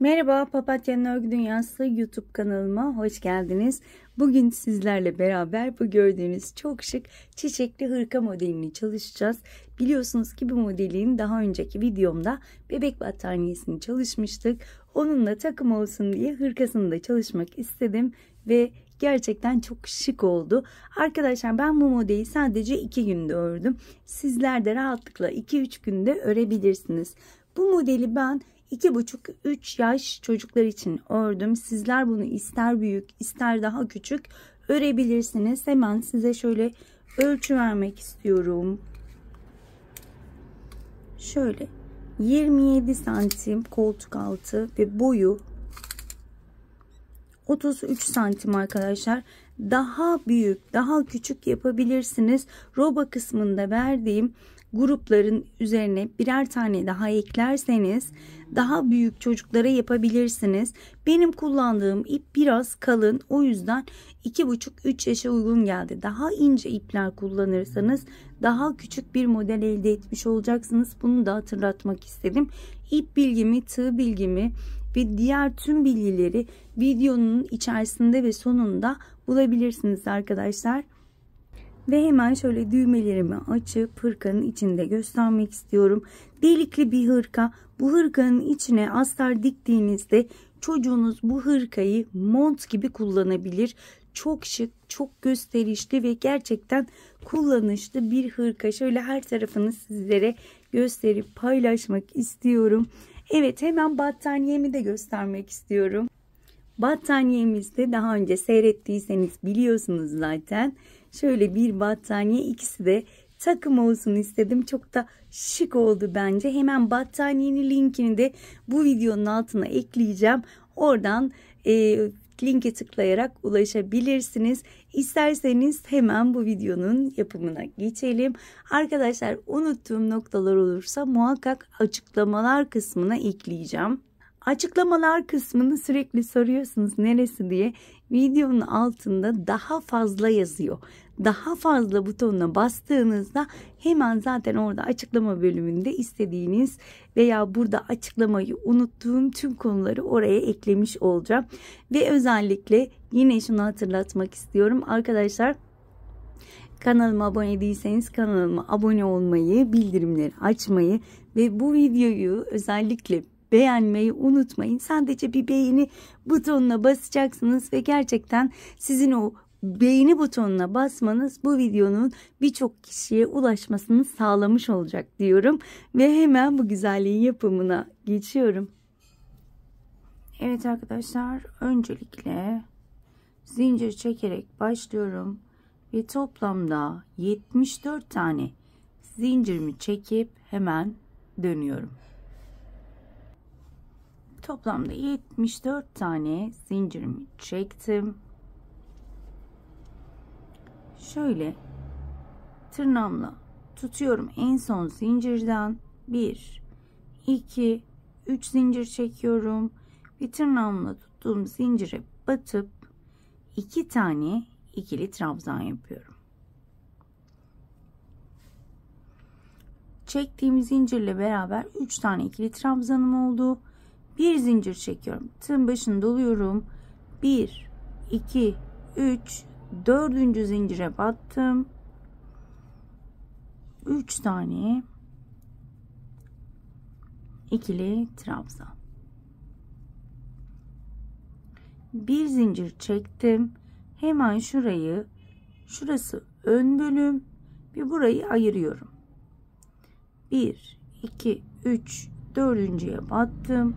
Merhaba, Papatya'nın Örgü Dünyası YouTube kanalıma hoş geldiniz. Bugün sizlerle beraber bu gördüğünüz çok şık çiçekli hırka modelini çalışacağız. Biliyorsunuz ki bu modelin daha önceki videomda bebek battaniyesini çalışmıştık. Onunla takım olsun diye hırkasını da çalışmak istedim ve gerçekten çok şık oldu. Arkadaşlar ben bu modeli sadece 2 günde ördüm. Sizler de rahatlıkla 2-3 günde örebilirsiniz. Bu modeli ben 2,5-3 yaş çocuklar için ördüm. Sizler bunu ister büyük ister daha küçük örebilirsiniz. Hemen size şöyle ölçü vermek istiyorum. Şöyle 27 santim koltuk altı ve boyu 33 santim arkadaşlar. Daha büyük daha küçük yapabilirsiniz. Roba kısmında verdiğim grupların üzerine birer tane daha eklerseniz daha büyük çocuklara yapabilirsiniz. Benim kullandığım ip biraz kalın, o yüzden 2,5-3 yaşa uygun geldi. Daha ince ipler kullanırsanız daha küçük bir model elde etmiş olacaksınız. Bunu da hatırlatmak istedim. İp bilgimi, tığ bilgimi ve diğer tüm bilgileri videonun içerisinde ve sonunda bulabilirsiniz arkadaşlar. Ve hemen şöyle düğmelerimi açıp hırkanın içinde göstermek istiyorum. Delikli bir hırka. Bu hırkanın içine astar diktiğinizde çocuğunuz bu hırkayı mont gibi kullanabilir. Çok şık, çok gösterişli ve gerçekten kullanışlı bir hırka. Şöyle her tarafını sizlere gösterip paylaşmak istiyorum. Evet, hemen battaniyemi de göstermek istiyorum. Battaniyemizde daha önce seyrettiyseniz biliyorsunuz zaten. Şöyle bir battaniye, ikisi de takım olsun istedim. Çok da şık oldu bence. Hemen battaniyenin linkini de bu videonun altına ekleyeceğim. Oradan linke tıklayarak ulaşabilirsiniz. İsterseniz hemen bu videonun yapımına geçelim. Arkadaşlar unuttuğum noktalar olursa muhakkak açıklamalar kısmına ekleyeceğim. Açıklamalar kısmını sürekli soruyorsunuz neresi diye. Videonun altında daha fazla yazıyor. Daha fazla butonuna bastığınızda hemen zaten orada açıklama bölümünde istediğiniz veya burada açıklamayı unuttuğum tüm konuları oraya eklemiş olacağım. Ve özellikle yine şunu hatırlatmak istiyorum arkadaşlar. Kanalıma abone değilseniz kanalıma abone olmayı, bildirimleri açmayı ve bu videoyu özellikle beğenmeyi unutmayın. Sadece bir beğeni butonuna basacaksınız ve gerçekten sizin o beğeni butonuna basmanız bu videonun birçok kişiye ulaşmasını sağlamış olacak diyorum. Ve hemen bu güzelliğin yapımına geçiyorum. Evet arkadaşlar, öncelikle zincir çekerek başlıyorum. Ve toplamda 74 tane zincirimi çekip hemen dönüyorum. Toplamda 74 tane zincirimi çektim. Şöyle tırnağımla tutuyorum en son zincirden 1 2 3 zincir çekiyorum ve tırnağımla tuttuğum zincire batıp 2 tane ikili trabzan yapıyorum. Çektiğim zincirle beraber 3 tane ikili trabzanım oldu. Bir zincir çekiyorum. Tığın başını doluyorum. 1 2 3 4. zincire battım. 3 tane ikili trabzan. Bir zincir çektim. Hemen şurası ön bölüm ve burayı ayırıyorum. 1 2 3 4.'ye battım.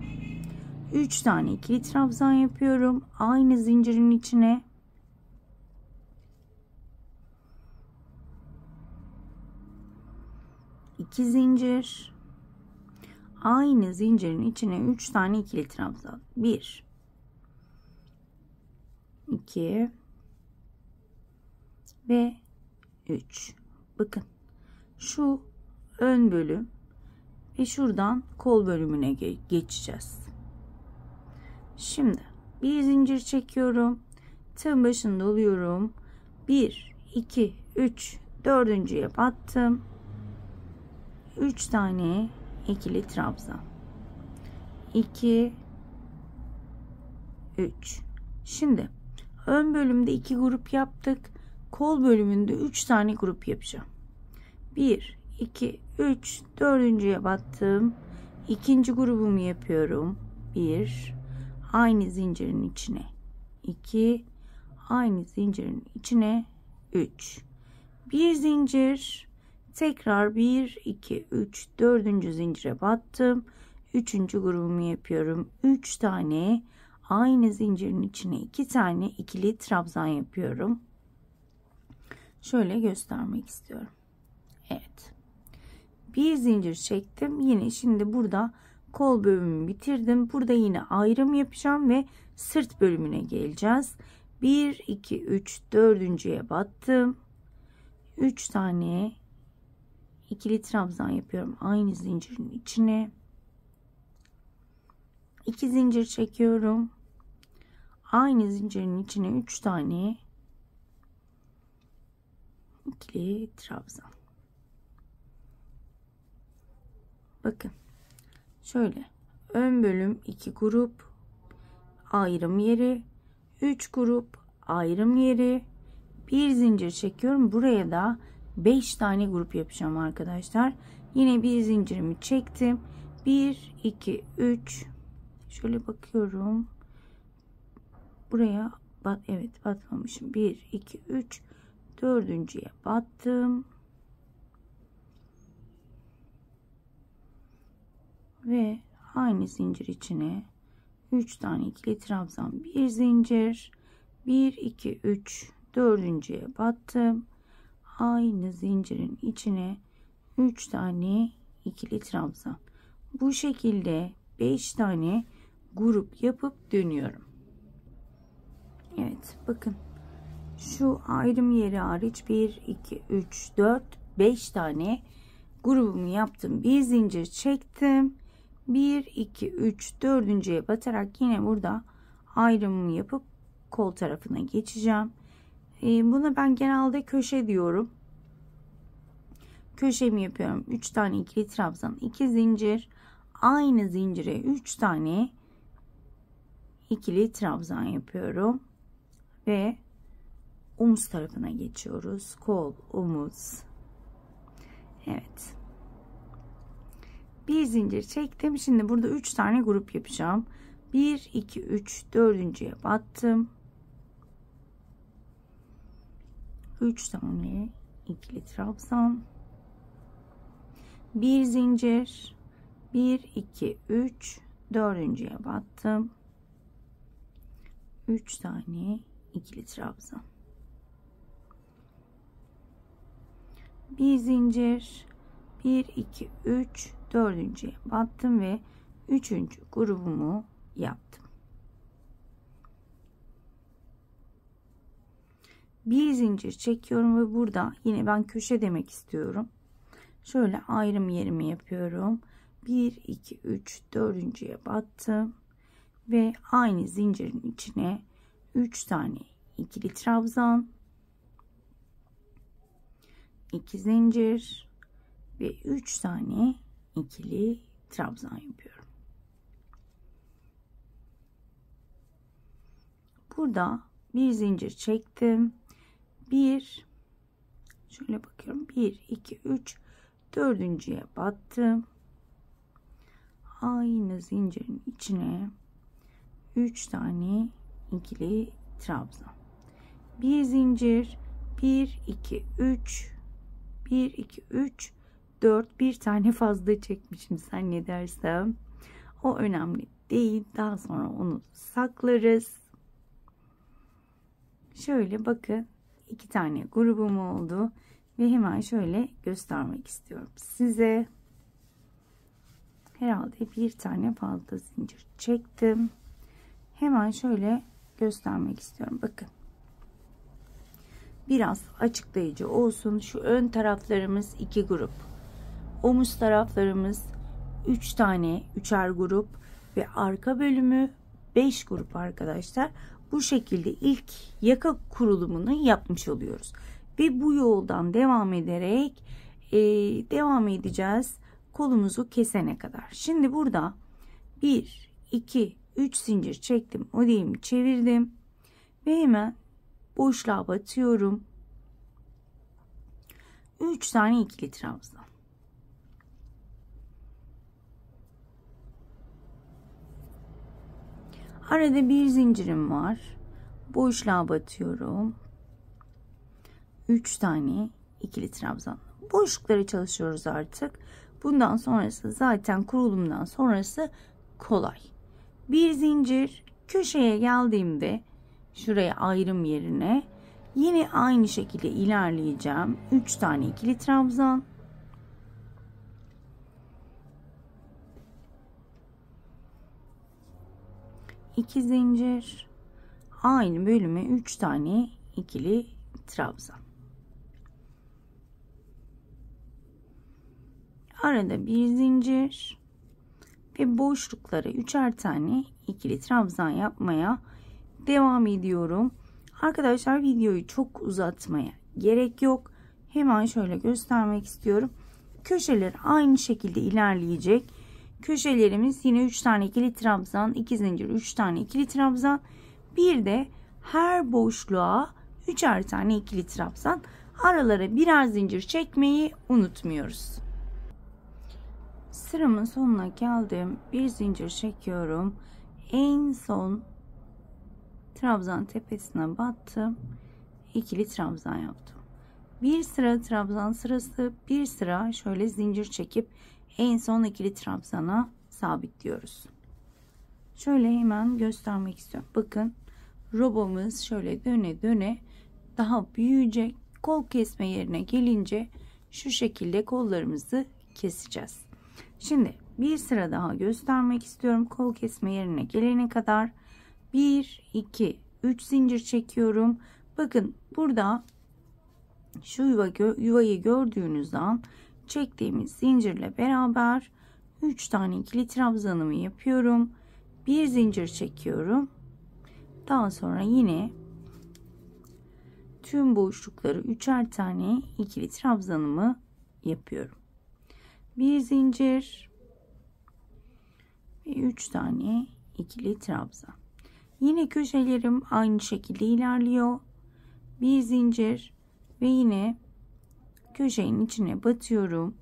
3 tane ikili trabzan yapıyorum. Aynı zincirin içine. İki zincir. Aynı zincirin içine 3 tane ikili trabzan. 1 2 ve 3. Bakın. Şu ön bölüm ve şuradan kol bölümüne geçeceğiz. Şimdi bir zincir çekiyorum. Tığın başını doluyorum. 1 2 3 4.'ye battım. 3 tane ikili trabzan. 2 3. Şimdi ön bölümde 2 grup yaptık. Kol bölümünde 3 tane grup yapacağım. 1, 2, 3. Dördüncüye battım. İkinci grubumu yapıyorum. 1. Aynı zincirin içine 2. Aynı zincirin içine 3. Bir zincir. Tekrar 1, 2, 3. Dördüncü zincire battım. Üçüncü grubumu yapıyorum. 3 tane aynı zincirin içine 2 tane ikili trabzan yapıyorum. Şöyle göstermek istiyorum. Evet. Bir zincir çektim. Yine şimdi burada kol bölümümü bitirdim. Burada yine ayrım yapacağım ve sırt bölümüne geleceğiz. 1, 2, 3. Dördüncüye battım. 3 tane ikili trabzan yapıyorum aynı zincirin içine. 2 zincir çekiyorum. Aynı zincirin içine 3 tane ikili trabzan. Bakın. Şöyle. Ön bölüm 2 grup ayrım yeri, 3 grup ayrım yeri, bir zincir çekiyorum. Buraya da 5 tane grup yapacağım arkadaşlar. Yine bir zincirimi çektim. 1, 2, 3. Şöyle bakıyorum. Buraya evet batmamışım. 1, 2, 3. Dördüncüye battım. Ve aynı zincir içine 3 tane ikili trabzan, bir zincir, 1, 2, 3. Dördüncüye battım. Aynı zincirin içine 3 tane ikili trabzan. Bu şekilde 5 tane grup yapıp dönüyorum. Evet bakın. Şu ayrım yeri hariç 1, 2, 3, 4, 5 tane grubumu yaptım. Bir zincir çektim. 1, 2, 3, dördüncüye batarak yine burada ayrımımı yapıp kol tarafına geçeceğim. Buna ben genelde köşe diyorum. Köşemi yapıyorum. 3 tane ikili trabzan, 2 zincir, aynı zincire 3 tane ikili trabzan yapıyorum ve omuz tarafına geçiyoruz. Kol, omuz. Evet. Bir zincir çektim. Şimdi burada 3 tane grup yapacağım. 1, 2, 3. Dördüncüye battım. 3 tane ikili trabzan. Bir zincir. 1, 2, 3. Dördüncüye battım. 3 tane ikili trabzan. Bir zincir. 1, 2, 3. Dördüncüye battım ve 3. grubumu yaptım. Bir zincir çekiyorum ve burada yine ben köşe demek istiyorum. Şöyle ayrım yerimi yapıyorum. 1, 2, 3. Dördüncüye battım ve aynı zincirin içine 3 tane ikili trabzan, 2 zincir ve 3 tane ikili trabzan yapıyorum. Burada bir zincir çektim. Şöyle bakıyorum. 1, 2, 3. Dördüncüye battım. Aynı zincirin içine 3 tane ikili trabzan. Bir zincir. 1, 2, 3. 1, 2, 3. 4. Bir tane fazla çekmişim zannedersem. O önemli değil. Daha sonra onu saklarız. Şöyle bakın. 2 tane grubum oldu. Ve hemen şöyle göstermek istiyorum size. Herhalde bir tane fazla zincir çektim. Hemen şöyle göstermek istiyorum. Bakın. Biraz açıklayıcı olsun. Şu ön taraflarımız 2 grup. Omuz taraflarımız 3 tane 3'er grup ve arka bölümü 5 grup arkadaşlar. Bu şekilde ilk yaka kurulumunu yapmış oluyoruz. Ve bu yoldan devam ederek devam edeceğiz kolumuzu kesene kadar. Şimdi burada 1, 2, 3 zincir çektim. Modelimi çevirdim. Ve hemen boşluğa batıyorum. 3 tane ikili trabzan. Arada bir zincirim var. Boşluğa batıyorum. 3 tane ikili trabzan. Boşlukları çalışıyoruz artık. Bundan sonrası zaten kurulumdan sonrası kolay. Bir zincir, köşeye geldiğimde şuraya ayrım yerine yine aynı şekilde ilerleyeceğim. 3 tane ikili trabzan. İki zincir, aynı bölüme 3 tane ikili trabzan. Arada bir zincir ve boşluklara 3'er tane ikili trabzan yapmaya devam ediyorum. Arkadaşlar videoyu çok uzatmaya gerek yok. Hemen şöyle göstermek istiyorum. Köşeler aynı şekilde ilerleyecek. Köşelerimiz yine 3 tane ikili trabzan, 2 zincir, 3 tane ikili trabzan. Bir de her boşluğa 3'er tane ikili trabzan. Aralara birer zincir çekmeyi unutmuyoruz. Sıramın sonuna geldim. Bir zincir çekiyorum. En son trabzan tepesine battım. İkili trabzan yaptım. Bir sıra trabzan sırası, bir sıra şöyle zincir çekip en son ikili trabzana sabitliyoruz. Şöyle hemen göstermek istiyorum. Bakın robamız şöyle döne döne daha büyüyecek. Kol kesme yerine gelince şu şekilde kollarımızı keseceğiz. Şimdi bir sıra daha göstermek istiyorum. Kol kesme yerine gelene kadar 1, 2, 3 zincir çekiyorum. Bakın burada şu yuvayı gördüğünüz an çektiğimiz zincirle beraber 3 tane ikili trabzanımı yapıyorum. Bir zincir çekiyorum. Daha sonra yine tüm boşlukları 3'er tane ikili trabzanımı yapıyorum. Bir zincir ve 3 tane ikili trabzan. Yine köşelerim aynı şekilde ilerliyor. Bir zincir ve yine köşenin içine batıyorum.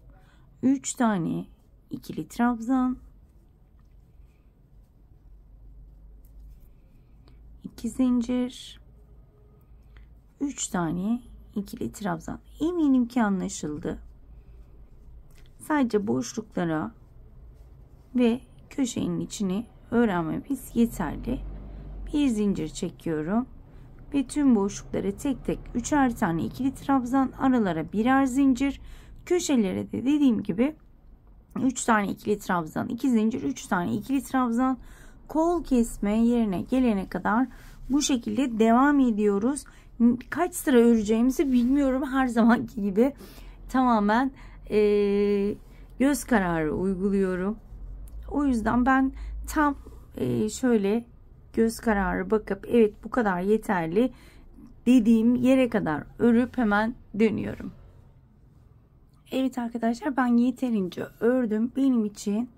3 tane ikili trabzan. 2 zincir. 3 tane ikili trabzan. Eminim ki anlaşıldı. Sadece boşluklara ve köşenin içini öğrenmemiz yeterli. Bir zincir çekiyorum ve tüm boşluklara tek tek 3'er tane ikili trabzan, aralara birer zincir, köşelere de dediğim gibi 3 tane ikili trabzan, 2 zincir, 3 tane ikili trabzan. Kol kesme yerine gelene kadar bu şekilde devam ediyoruz. Kaç sıra öreceğimizi bilmiyorum, her zamanki gibi tamamen göz kararı uyguluyorum. O yüzden ben tam şöyle göz kararı bakıp evet bu kadar yeterli dediğim yere kadar örüp hemen dönüyorum. Evet arkadaşlar, ben yeterince ördüm. Benim için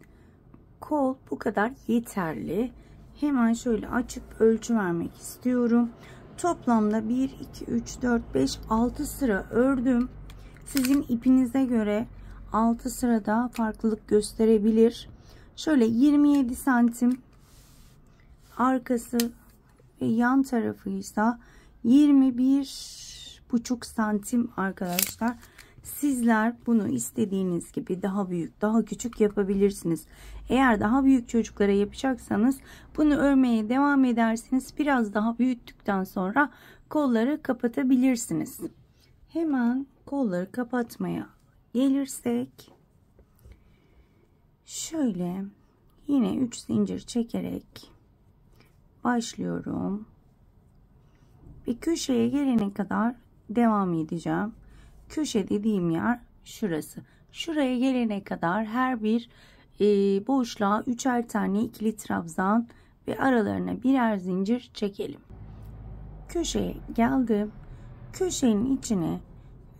kol bu kadar yeterli. Hemen şöyle açıp ölçü vermek istiyorum. Toplamda 1, 2, 3, 4, 5, 6 sıra ördüm. Sizin ipinize göre 6 sırada farklılık gösterebilir. Şöyle 27 santim arkası ve yan tarafıysa 21,5 santim arkadaşlar. Sizler bunu istediğiniz gibi daha büyük, daha küçük yapabilirsiniz. Eğer daha büyük çocuklara yapacaksanız bunu örmeye devam edersiniz. Biraz daha büyüttükten sonra kolları kapatabilirsiniz. Hemen kolları kapatmaya gelirsek şöyle yine 3 zincir çekerek başlıyorum ve köşeye gelene kadar devam edeceğim. Köşe dediğim yer şurası. Şuraya gelene kadar her bir boşluğa 3'er tane ikili trabzan ve aralarına birer zincir çekelim. Köşeye geldim. Köşenin içine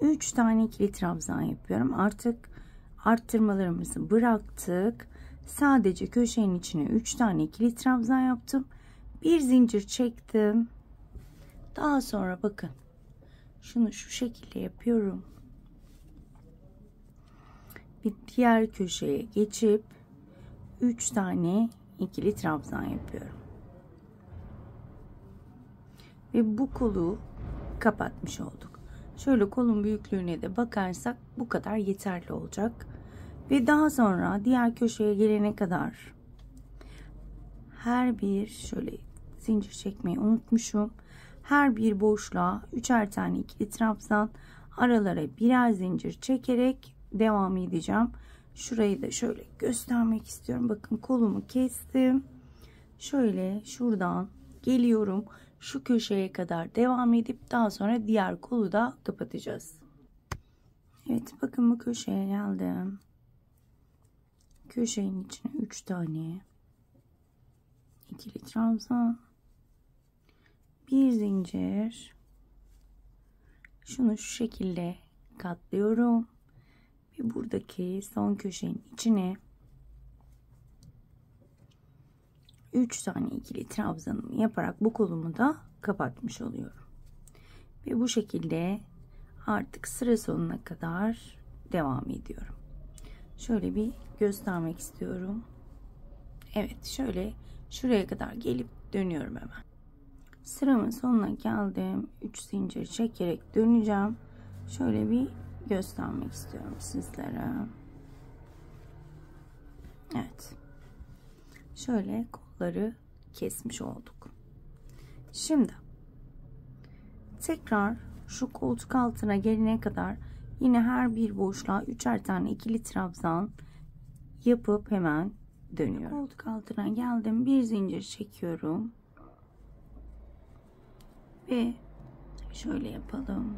3 tane ikili trabzan yapıyorum. Artık arttırmalarımızı bıraktık. Sadece köşenin içine 3 tane ikili trabzan yaptım. Bir zincir çektim. Daha sonra bakın şunu şu şekilde yapıyorum. Bir diğer köşeye geçip 3 tane ikili trabzan yapıyorum. Ve bu kolu kapatmış olduk. Şöyle kolun büyüklüğüne de bakarsak bu kadar yeterli olacak. Ve daha sonra diğer köşeye gelene kadar her bir şöyle zincir çekmeyi unutmuşum. Her bir boşluğa 3'er tane ikili trabzan, aralara birer zincir çekerek devam edeceğim. Şurayı da şöyle göstermek istiyorum. Bakın kolumu kestim. Şöyle şuradan geliyorum. Şu köşeye kadar devam edip daha sonra diğer kolu da kapatacağız. Evet, bakın bu köşeye geldim. Köşenin içine 3 tane ikili trabzan, bir zincir, şunu şu şekilde katlıyorum ve buradaki son köşenin içine 3 tane ikili trabzanımı yaparak bu kolumu da kapatmış oluyorum. Ve bu şekilde artık sıra sonuna kadar devam ediyorum. Şöyle bir göstermek istiyorum. Evet, şöyle şuraya kadar gelip dönüyorum hemen. Sıramın sonuna geldim. 3 zincir çekerek döneceğim. Şöyle bir göstermek istiyorum sizlere. Evet. Şöyle kolları kesmiş olduk. Şimdi tekrar şu koltuk altına gelene kadar yine her bir boşluğa 3'er tane ikili trabzan yapıp hemen dönüyorum. Koltuk altına geldim. Bir zincir çekiyorum. Ve şöyle yapalım.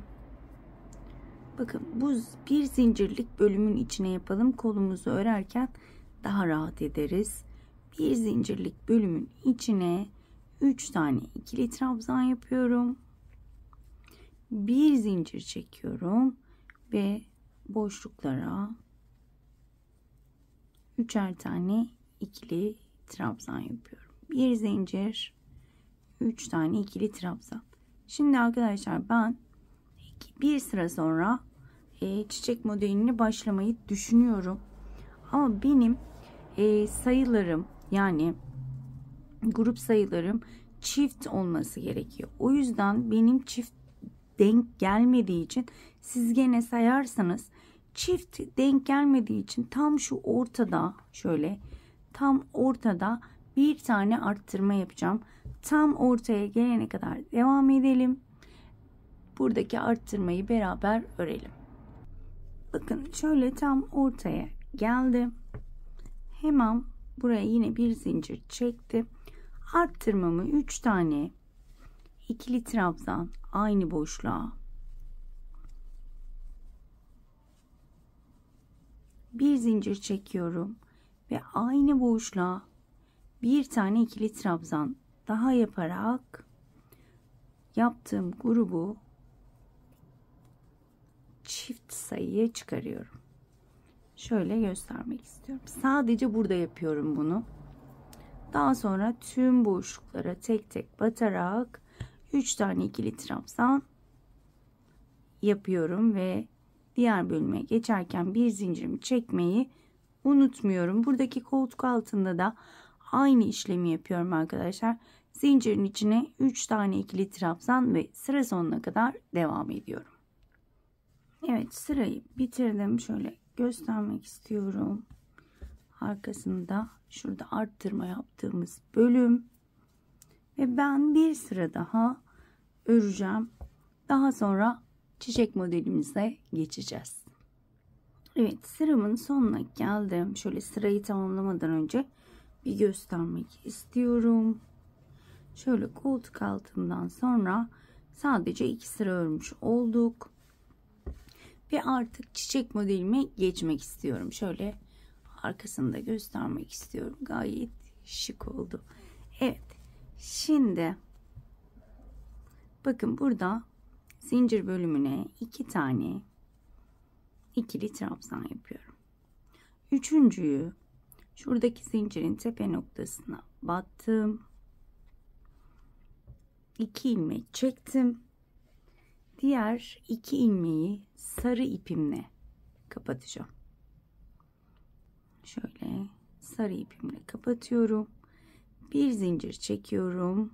Bakın bu bir zincirlik bölümün içine yapalım. Kolumuzu örerken daha rahat ederiz. Bir zincirlik bölümün içine 3 tane ikili trabzan yapıyorum. Bir zincir çekiyorum ve boşluklara 3'er tane ikili trabzan yapıyorum. Bir zincir, 3 tane ikili trabzan. Şimdi arkadaşlar ben bir sıra sonra çiçek modelini başlamayı düşünüyorum. Ama benim sayılarım, yani grup sayılarım çift olması gerekiyor. O yüzden benim çift denk gelmediği için siz gene sayarsanız, çift denk gelmediği için tam şu ortada, şöyle tam ortada bir tane arttırma yapacağım. Tam ortaya gelene kadar devam edelim. Buradaki arttırmayı beraber örelim. Bakın şöyle tam ortaya geldim. Hemen buraya yine bir zincir çektim. Arttırmamı 3 tane ikili trabzan aynı boşluğa, bir zincir çekiyorum ve aynı boşluğa bir tane ikili trabzan daha yaparak yaptığım grubu çift sayıya çıkarıyorum. Şöyle göstermek istiyorum. Sadece burada yapıyorum bunu. Daha sonra tüm boşluklara tek tek batarak 3 tane ikili trabzan yapıyorum ve diğer bölüme geçerken bir zincirimi çekmeyi unutmuyorum. Buradaki koltuk altında da aynı işlemi yapıyorum arkadaşlar. Zincirin içine 3 tane ikili trabzan ve sıra sonuna kadar devam ediyorum. Evet, sırayı bitirdim. Şöyle göstermek istiyorum. Arkasında şurada arttırma yaptığımız bölüm ve ben bir sıra daha öreceğim. Daha sonra çiçek modelimize geçeceğiz. Evet, sıramın sonuna geldim. Şöyle sırayı tamamlamadan önce bir göstermek istiyorum. Şöyle koltuk altından sonra sadece 2 sıra örmüş olduk. Ve artık çiçek modelime geçmek istiyorum. Şöyle arkasını da göstermek istiyorum. Gayet şık oldu. Evet. Şimdi bakın burada zincir bölümüne 2 tane ikili trabzan yapıyorum. Üçüncüyü Şuradaki zincirin tepe noktasına battım. 2 ilmek çektim. Diğer 2 ilmeği sarı ipimle kapatacağım. Şöyle sarı ipimle kapatıyorum. Bir zincir çekiyorum.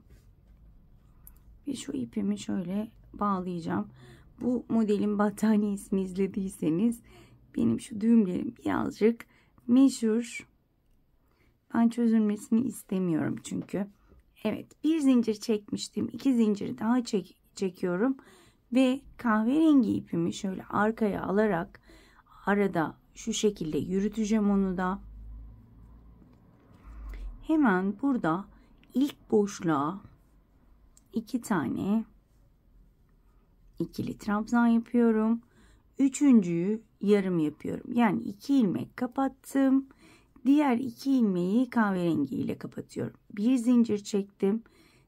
Ve şu ipimi şöyle bağlayacağım. Bu modelin battaniyesini izlediyseniz benim şu düğümlerim birazcık meşhur. Ben çözülmesini istemiyorum çünkü. Evet, bir zincir çekmiştim. 2 zincir daha çekiyorum. Ve kahverengi ipimi şöyle arkaya alarak arada şu şekilde yürüteceğim onu da. Hemen burada ilk boşluğa 2 tane ikili trabzan yapıyorum. Üçüncüyü yarım yapıyorum. Yani 2 ilmek kapattım. Diğer 2 ilmeği kahverengi ile kapatıyorum. Bir zincir çektim.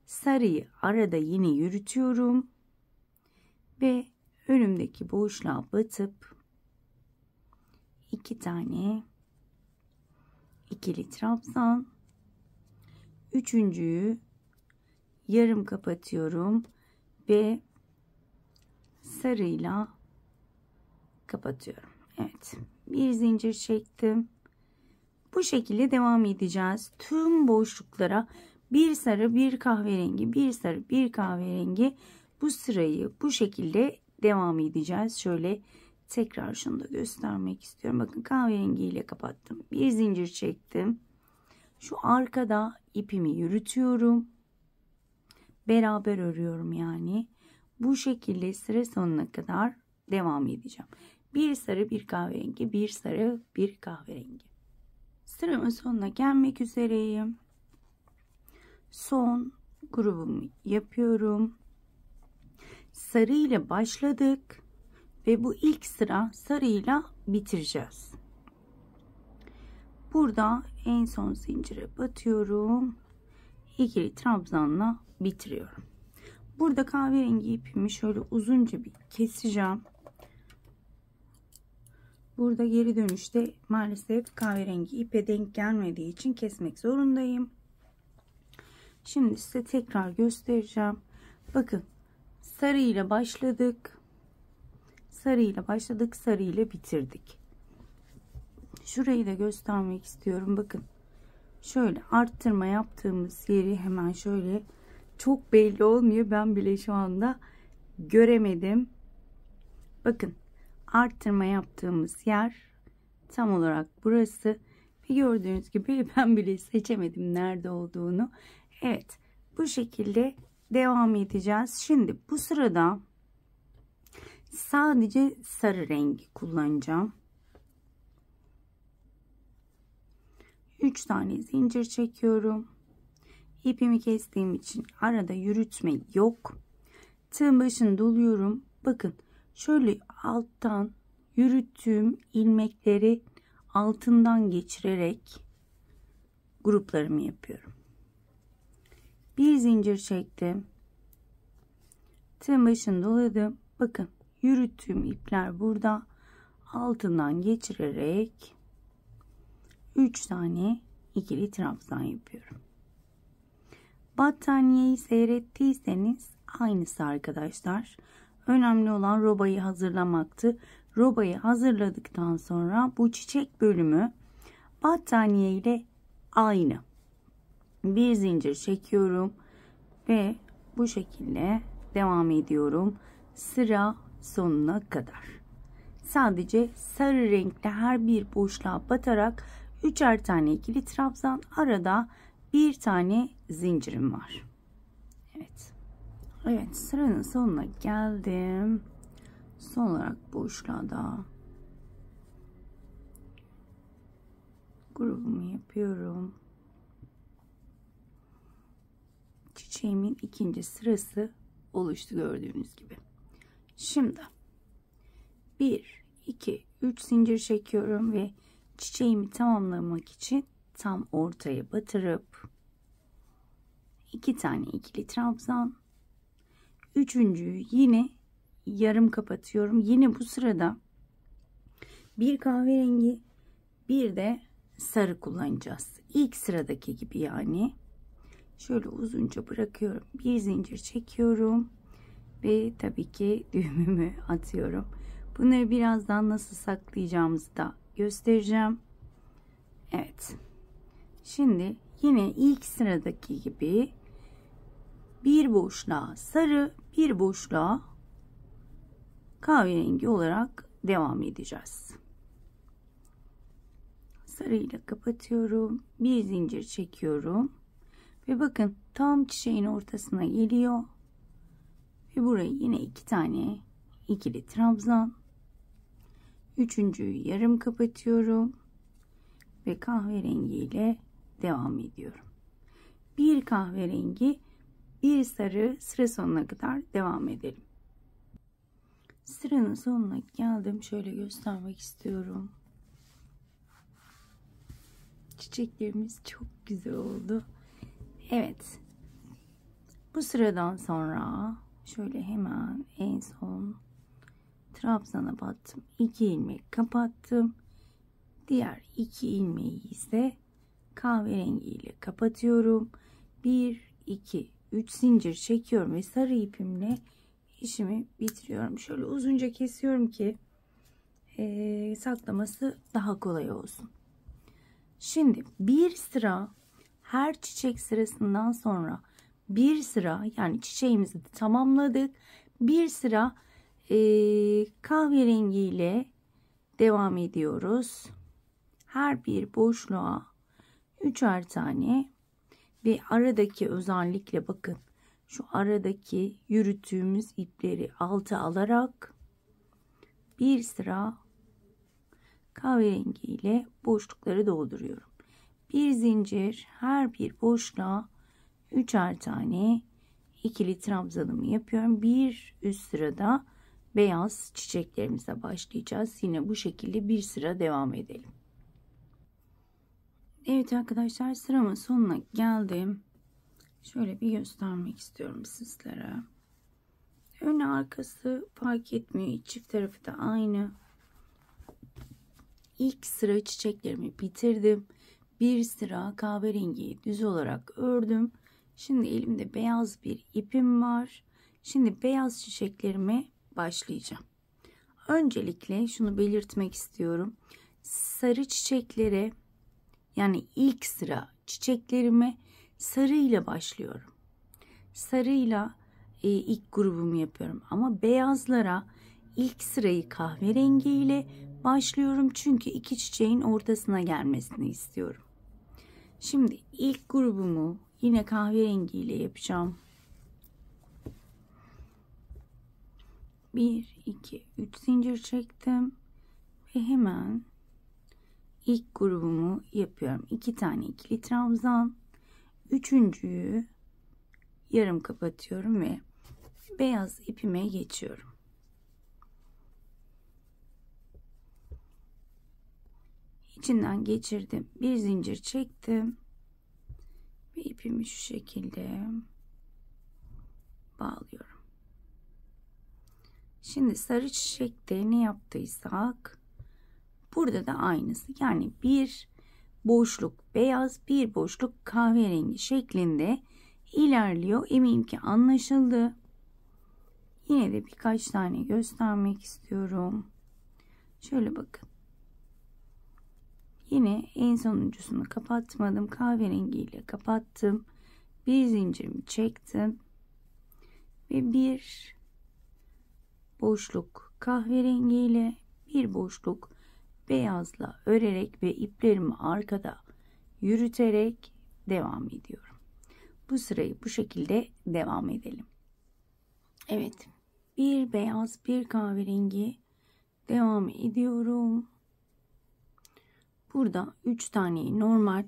Sarıyı arada yine yürütüyorum. Ve önümdeki boşluğa batıp 2 tane ikili trabzan. Üçüncüyü yarım kapatıyorum ve sarıyla kapatıyorum. Evet, bir zincir çektim. Bu şekilde devam edeceğiz. Tüm boşluklara bir sarı, bir kahverengi, bir sarı, bir kahverengi, bu sırayı bu şekilde devam edeceğiz. Şöyle tekrar şunu da göstermek istiyorum. Bakın, kahverengi ile kapattım. Bir zincir çektim. Şu arkada ipimi yürütüyorum. Beraber örüyorum yani. Bu şekilde sıra sonuna kadar devam edeceğim. Bir sarı, bir kahverengi, bir sarı, bir kahverengi. Sıramın sonuna gelmek üzereyim. Son grubumu yapıyorum. Sarı ile başladık ve bu ilk sıra sarıyla bitireceğiz. Burada en son zincire batıyorum. İkili trabzanla bitiriyorum. Burada kahverengi ipimi şöyle uzunca bir keseceğim. Burada geri dönüşte maalesef kahverengi ipe denk gelmediği için kesmek zorundayım. Şimdi size tekrar göstereceğim. Bakın, sarı ile başladık. Sarı ile başladık, sarı ile bitirdik. Şurayı da göstermek istiyorum. Bakın, şöyle arttırma yaptığımız yeri hemen şöyle, çok belli olmuyor. Ben bile şu anda göremedim. Bakın, arttırma yaptığımız yer tam olarak burası. Ve gördüğünüz gibi ben bile seçemedim nerede olduğunu. Evet, bu şekilde devam edeceğiz. Şimdi bu sırada sadece sarı rengi kullanacağım. 3 tane zincir çekiyorum. İpimi kestiğim için arada yürütme yok. Tığın başını doluyorum. Bakın, şöyle alttan yürüttüğüm ilmekleri altından geçirerek gruplarımı yapıyorum. Bir zincir çektim. Tığın başını doladım. Bakın, yürüttüğüm ipler burada. Altından geçirerek 3 tane ikili trabzan yapıyorum. Battaniyeyi seyrettiyseniz aynısı arkadaşlar. Önemli olan robayı hazırlamaktı. Robayı hazırladıktan sonra bu çiçek bölümü battaniye ile aynı. Bir zincir çekiyorum ve bu şekilde devam ediyorum sıra sonuna kadar. Sadece sarı renkli her bir boşluğa batarak 3'er tane ikili trabzan, arada bir tane zincirim var. Evet. Evet, sıranın sonuna geldim. Son olarak boşluğa da grubumu yapıyorum. Çiçeğimin ikinci sırası oluştu gördüğünüz gibi. Şimdi 1, 2, 3 zincir çekiyorum ve çiçeğimi tamamlamak için tam ortaya batırıp 2 tane ikili trabzan, üçüncüyü yine yarım kapatıyorum. Yine bu sırada bir kahverengi, bir de sarı kullanacağız. İlk sıradaki gibi yani. Şöyle uzunca bırakıyorum. Bir zincir çekiyorum. Ve tabii ki düğümümü atıyorum. Bunları birazdan nasıl saklayacağımızı da göstereceğim. Evet. Şimdi yine ilk sıradaki gibi bir boşluğa sarı, bir boşluğa kahverengi olarak devam edeceğiz. Sarıyla kapatıyorum. Bir zincir çekiyorum. Ve bakın tam çiçeğin ortasına geliyor. Ve burayı yine 2 tane ikili trabzan. Üçüncüyü yarım kapatıyorum. Ve kahverengi ile devam ediyorum. Bir kahverengi, bir sarı, sıra sonuna kadar devam edelim. Sıranın sonuna geldim. Şöyle göstermek istiyorum. Çiçeklerimiz çok güzel oldu. Evet. Bu sıradan sonra şöyle hemen en son trabzana battım. 2 ilmek kapattım. Diğer 2 ilmeği ise kahverengi ile kapatıyorum. 1, 2, 3 zincir çekiyorum ve sarı ipimle işimi bitiriyorum. Şöyle uzunca kesiyorum ki saklaması daha kolay olsun. Şimdi bir sıra her çiçek sırasından sonra bir sıra, yani çiçeğimizi de tamamladık. Bir sıra kahverengi ile devam ediyoruz. Her bir boşluğa 3'er tane ve aradaki, özellikle bakın şu aradaki yürüttüğümüz ipleri alta alarak bir sıra kahverengi ile boşlukları dolduruyorum. Bir zincir, her bir boşluğa 3'er tane ikili trabzanımı yapıyorum. Bir üst sırada beyaz çiçeklerimize başlayacağız. Yine bu şekilde bir sıra devam edelim. Evet arkadaşlar, sıramın sonuna geldim. Şöyle bir göstermek istiyorum sizlere. Önü arkası fark etmiyor. Çift tarafı da aynı. İlk sıra çiçeklerimi bitirdim. Bir sıra kahverengiyi düz olarak ördüm. Şimdi elimde beyaz bir ipim var. Şimdi beyaz çiçeklerime başlayacağım. Öncelikle şunu belirtmek istiyorum. Sarı çiçeklere, yani ilk sıra çiçeklerime sarıyla başlıyorum. Sarıyla ilk grubumu yapıyorum. Ama beyazlara ilk sırayı kahverengiyle başlıyorum. Çünkü iki çiçeğin ortasına gelmesini istiyorum. Şimdi ilk grubumu yine kahverengiyle yapacağım. 1, 2, 3 zincir çektim. Ve hemen ilk grubumu yapıyorum. 2 tane ikili trabzan. Üçüncüyü yarım kapatıyorum ve beyaz ipime geçiyorum. İçinden geçirdim. Bir zincir çektim. Ve ipimi şu şekilde bağlıyorum. Şimdi sarı çiçekte ne yaptıysak burada da aynısı. Yani bir boşluk beyaz, bir boşluk kahverengi şeklinde ilerliyor. Eminim ki anlaşıldı. Yine de birkaç tane göstermek istiyorum. Şöyle bakın. Yine en sonuncusunu kapatmadım. Kahverengiyle kapattım. Bir zincirimi çektim. Ve bir boşluk kahverengiyle, bir boşluk beyazla örerek ve iplerimi arkada yürüterek devam ediyorum. Bu sırayı bu şekilde devam edelim. Evet. Bir beyaz, bir kahverengi devam ediyorum. Burada 3 tane normal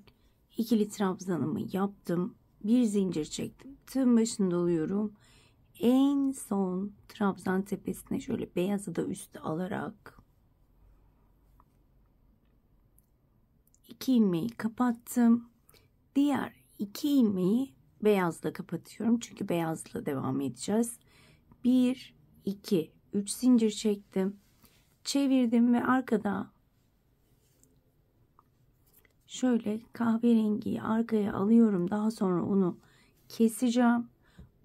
ikili trabzanımı yaptım. Bir zincir çektim. Tığın başını doluyorum. En son trabzan tepesine şöyle beyazı da üste alarak 2 ilmeği kapattım. Diğer 2 ilmeği beyazla kapatıyorum. Çünkü beyazla devam edeceğiz. 1, 2, 3 zincir çektim. Çevirdim ve arkada şöyle kahverengiyi arkaya alıyorum. Daha sonra onu keseceğim.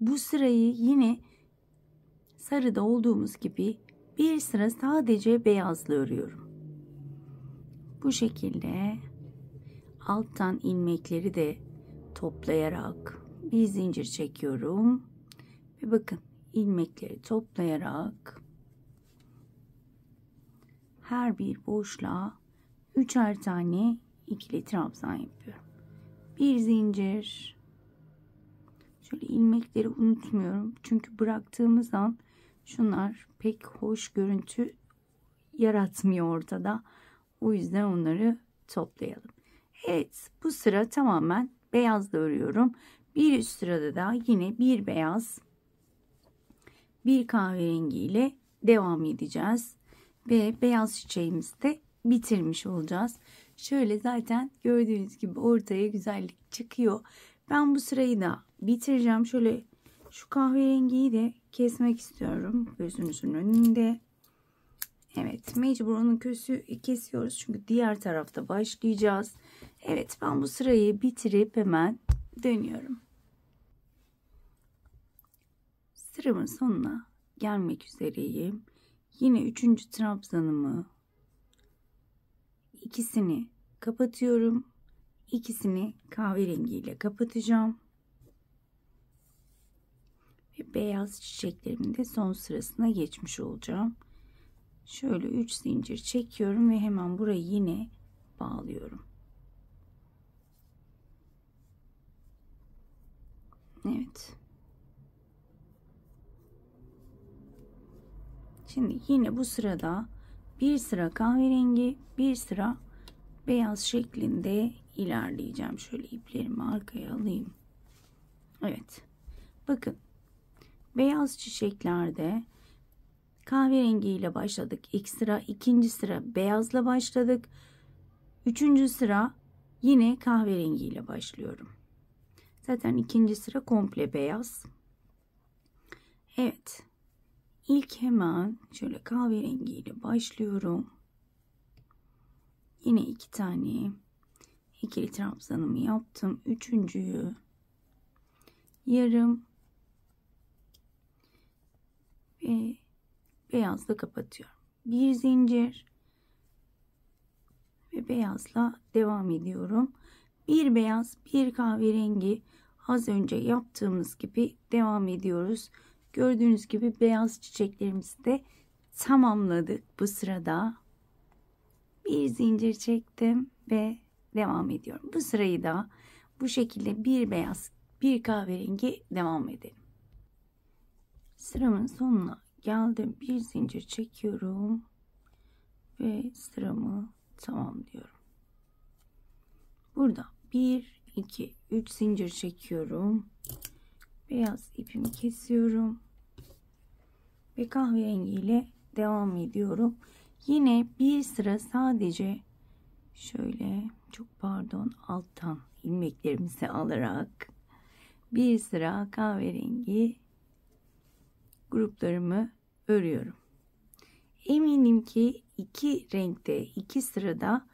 Bu sırayı yine sarıda olduğumuz gibi bir sıra sadece beyazla örüyorum. Bu şekilde alttan ilmekleri de toplayarak bir zincir çekiyorum. Ve bakın ilmekleri toplayarak her bir boşluğa 3'er tane ikili trabzan yapıyorum. Bir zincir. Şöyle ilmekleri unutmuyorum. Çünkü bıraktığımız an şunlar pek hoş görüntü yaratmıyor ortada. O yüzden onları toplayalım. Evet, bu sıra tamamen beyazla örüyorum. Bir üst sırada da yine bir beyaz, bir kahverengi ile devam edeceğiz. Ve beyaz çiçeğimizi de bitirmiş olacağız. Şöyle zaten gördüğünüz gibi ortaya güzellik çıkıyor. Ben bu sırayı da bitireceğim. Şöyle şu kahverengiyi de kesmek istiyorum gözünüzün önünde. Evet, mecbur onun köşesü kesiyoruz çünkü diğer tarafta başlayacağız. Evet, ben bu sırayı bitirip hemen dönüyorum. Sıramın sonuna gelmek üzereyim. Yine 3. trabzanımı ikisini kapatıyorum. İkisini kahverengi ile kapatacağım. Ve beyaz çiçeklerimin de son sırasına geçmiş olacağım. Şöyle 3 zincir çekiyorum ve hemen burayı yine bağlıyorum. Evet. Şimdi yine bu sırada bir sıra kahverengi, bir sıra beyaz şeklinde ilerleyeceğim. Şöyle iplerimi arkaya alayım. Evet. Bakın. Beyaz çiçeklerde kahverengi ile başladık. İlk sıra, ikinci sıra beyazla başladık. Üçüncü sıra yine kahverengi ile başlıyorum. Zaten ikinci sıra komple beyaz. Evet. İlk hemen şöyle kahverengi ile başlıyorum. Yine 2 tane ikili trabzanımı yaptım. Üçüncüyü yarım ve beyazla kapatıyorum. Bir zincir ve beyazla devam ediyorum. Bir beyaz, bir kahverengi, az önce yaptığımız gibi devam ediyoruz. Gördüğünüz gibi beyaz çiçeklerimizi de tamamladık bu sırada. Bir zincir çektim ve devam ediyorum. Bu sırayı da bu şekilde bir beyaz, bir kahverengi devam edelim. Sıramın sonuna geldim. Bir zincir çekiyorum ve sıramı tamamlıyorum. Burada 1, 2, 3 zincir çekiyorum. Beyaz ipimi kesiyorum ve kahverengi ile devam ediyorum. Yine bir sıra sadece şöyle, çok pardon, alttan ilmeklerimizi alarak bir sıra kahverengi gruplarımı örüyorum. Eminim ki iki renkte iki sırada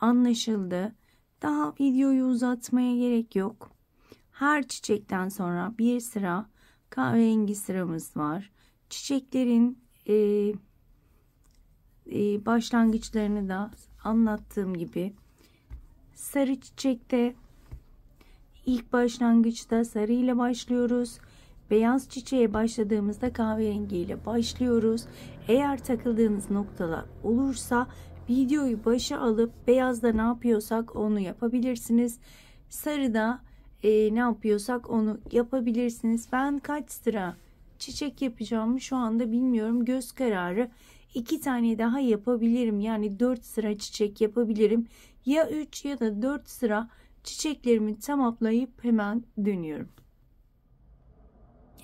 anlaşıldı. Daha videoyu uzatmaya gerek yok. Her çiçekten sonra bir sıra kahverengi sıramız var. Çiçeklerin başlangıçlarını da anlattığım gibi sarı çiçekte ilk başlangıçta sarı ile başlıyoruz. Beyaz çiçeğe başladığımızda kahverengi ile başlıyoruz. Eğer takıldığınız noktalar olursa videoyu başa alıp beyazda ne yapıyorsak onu yapabilirsiniz. Sarıda ne yapıyorsak onu yapabilirsiniz. Ben kaç sıra çiçek yapacağımı şu anda bilmiyorum. Göz kararı 2 tane daha yapabilirim. Yani 4 sıra çiçek yapabilirim. Ya 3 ya da 4 sıra çiçeklerimi tamamlayıp hemen dönüyorum.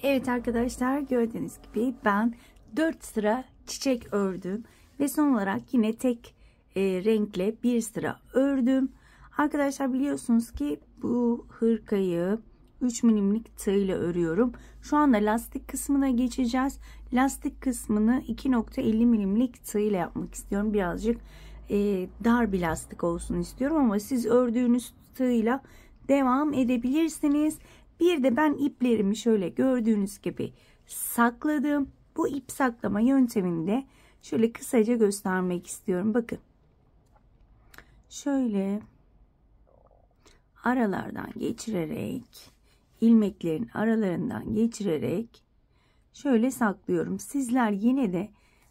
Evet arkadaşlar, gördüğünüz gibi ben 4 sıra çiçek ördüm. Ve son olarak yine tek renkle bir sıra ördüm. Arkadaşlar biliyorsunuz ki bu hırkayı 3 milimlik tığ ile örüyorum. Şu anda lastik kısmına geçeceğiz. Lastik kısmını 2.50 milimlik tığ ile yapmak istiyorum. Birazcık dar bir lastik olsun istiyorum ama siz ördüğünüz tığla devam edebilirsiniz. Bir de ben iplerimi şöyle gördüğünüz gibi sakladım. Bu ip saklama yöntemini de şöyle kısaca göstermek istiyorum. Bakın. Şöyle aralardan geçirerek, ilmeklerin aralarından geçirerek şöyle saklıyorum. Sizler yine de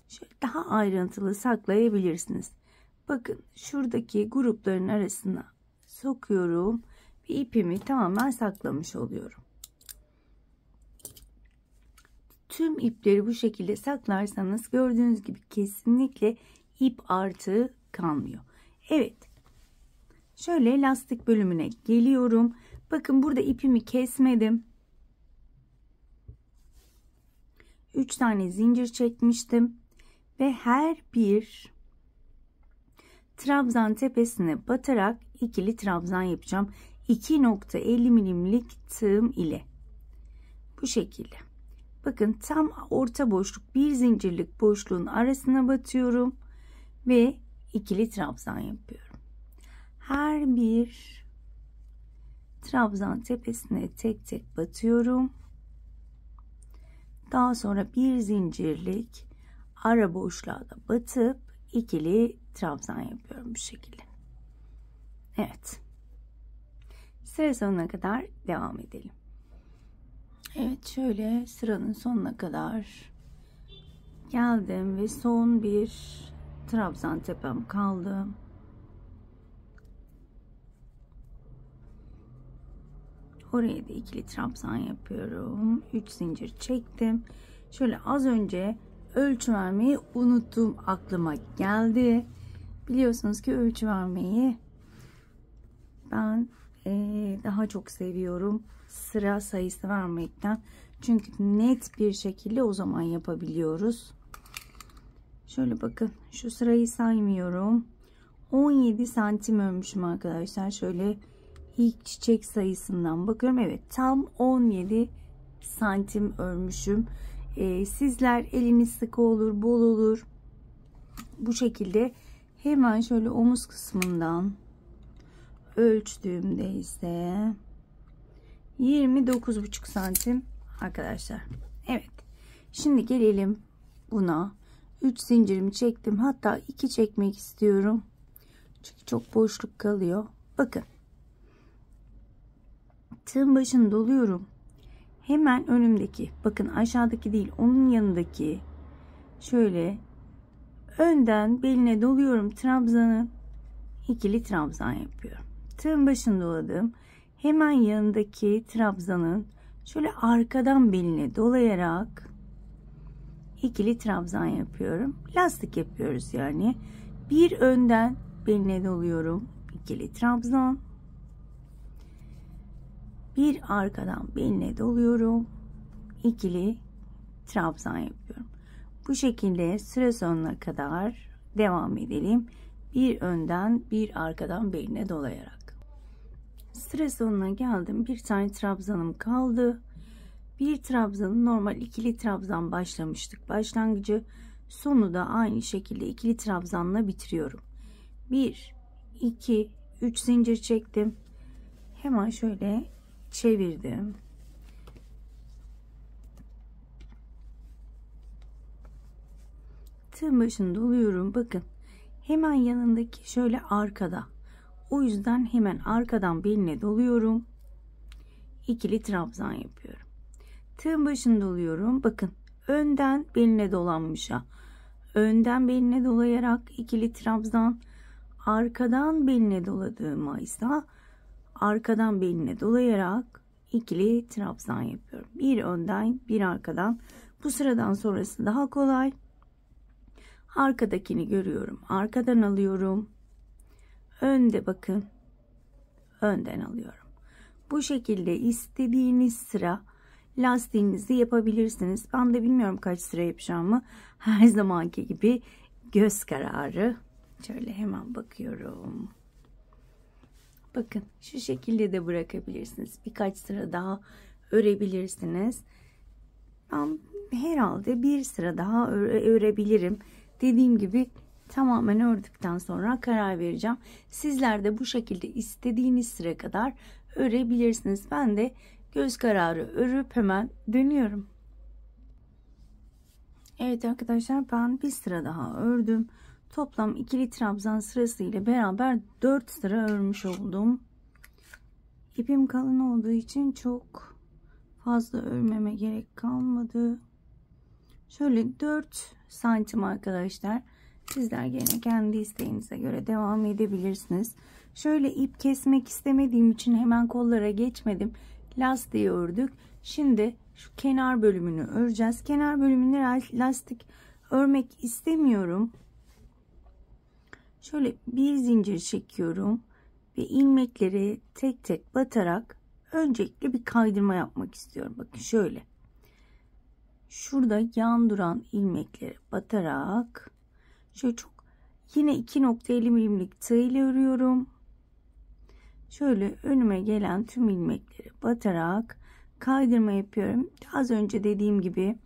şöyle daha ayrıntılı saklayabilirsiniz. Bakın şuradaki grupların arasına sokuyorum ve ipimi tamamen saklamış oluyorum. Tüm ipleri bu şekilde saklarsanız gördüğünüz gibi kesinlikle ip artığı kalmıyor. Evet. Şöyle lastik bölümüne geliyorum. Bakın burada ipimi kesmedim. 3 tane zincir çekmiştim. Ve her bir trabzan tepesine batarak ikili trabzan yapacağım. 2.50 milimlik tığım ile. Bu şekilde. Bakın tam orta boşluk bir zincirlik boşluğun arasına batıyorum. Ve ikili trabzan yapıyorum. Her bir trabzan tepesine tek tek batıyorum. Daha sonra bir zincirlik ara boşluğa da batıp ikili trabzan yapıyorum bu şekilde. Evet. Sıra sonuna kadar devam edelim. Evet, şöyle sıranın sonuna kadar geldim ve son bir trabzan tepem kaldı. Oraya da ikili trabzan yapıyorum. 3 zincir çektim. Şöyle az önce ölçü vermeyi unuttum, aklıma geldi. Biliyorsunuz ki ölçü vermeyi ben daha çok seviyorum sıra sayısı vermekten. Çünkü net bir şekilde o zaman yapabiliyoruz. Şöyle bakın, şu sırayı saymıyorum. 17 santim örmüşüm arkadaşlar. Şöyle ilk çiçek sayısından bakıyorum. Evet, tam 17 santim örmüşüm. Sizler eliniz sıkı olur, bol olur. Bu şekilde hemen şöyle omuz kısmından ölçtüğümde ise 29,5 santim arkadaşlar. Evet. Şimdi gelelim buna. 3 zincirimi çektim. Hatta 2 çekmek istiyorum. Çünkü çok boşluk kalıyor. Bakın. Tığın başını doluyorum. Hemen önümdeki, bakın aşağıdaki değil, onun yanındaki şöyle önden beline doluyorum trabzanın, ikili trabzan yapıyorum. Tığın başını doladım. Hemen yanındaki trabzanın şöyle arkadan beline dolayarak ikili trabzan yapıyorum. Lastik yapıyoruz yani. Bir önden beline doluyorum, ikili trabzan. Bir arkadan beline doluyorum, ikili trabzan yapıyorum. Bu şekilde sıra sonuna kadar devam edelim. Bir önden bir arkadan beline dolayarak. Sıra sonuna geldim. Bir tane trabzanım kaldı. Bir trabzanı normal ikili trabzan başlamıştık. Başlangıcı, sonu da aynı şekilde ikili trabzanla bitiriyorum. 1, 2, 3 zincir çektim. Hemen şöyle çevirdim. Tığın başını doluyorum. Bakın hemen yanındaki şöyle arkada. O yüzden hemen arkadan beline doluyorum. İkili trabzan yapıyorum. Tığın başını doluyorum. Bakın önden beline dolanmışa. Önden beline dolayarak ikili trabzan. Arkadan beline doladığıma ise arkadan beline dolayarak ikili trabzan yapıyorum. Bir önden bir arkadan. Bu sıradan sonrası daha kolay. Arkadakini görüyorum. Arkadan alıyorum. Önde bakın. Önden alıyorum. Bu şekilde istediğiniz sıra lastiğinizi yapabilirsiniz. Ben de bilmiyorum kaç sıra yapacağımı. Her zamanki gibi göz kararı. Şöyle hemen bakıyorum. Bakın şu şekilde de bırakabilirsiniz. Birkaç sıra daha örebilirsiniz. Ben herhalde bir sıra daha örebilirim. Dediğim gibi tamamen ördükten sonra karar vereceğim. Sizler de bu şekilde istediğiniz sıra kadar örebilirsiniz. Ben de göz kararı örüp hemen dönüyorum. Evet arkadaşlar, ben bir sıra daha ördüm. Toplam ikili trabzan sırası ile beraber 4 sıra örmüş oldum. İpim kalın olduğu için çok fazla örmeme gerek kalmadı. Şöyle 4 santim arkadaşlar. Sizler gene kendi isteğinize göre devam edebilirsiniz. Şöyle ip kesmek istemediğim için hemen kollara geçmedim. Lastiği ördük. Şimdi şu kenar bölümünü öreceğiz. Kenar bölümünde lastik örmek istemiyorum. Şöyle bir zincir çekiyorum ve ilmekleri tek tek batarak öncelikle bir kaydırma yapmak istiyorum. Bakın şöyle. Şurada yan duran ilmekleri batarak şöyle çok yine 2.50 milimlik tığ ile örüyorum. Şöyle önüme gelen tüm ilmekleri batarak kaydırma yapıyorum. Az önce dediğim gibi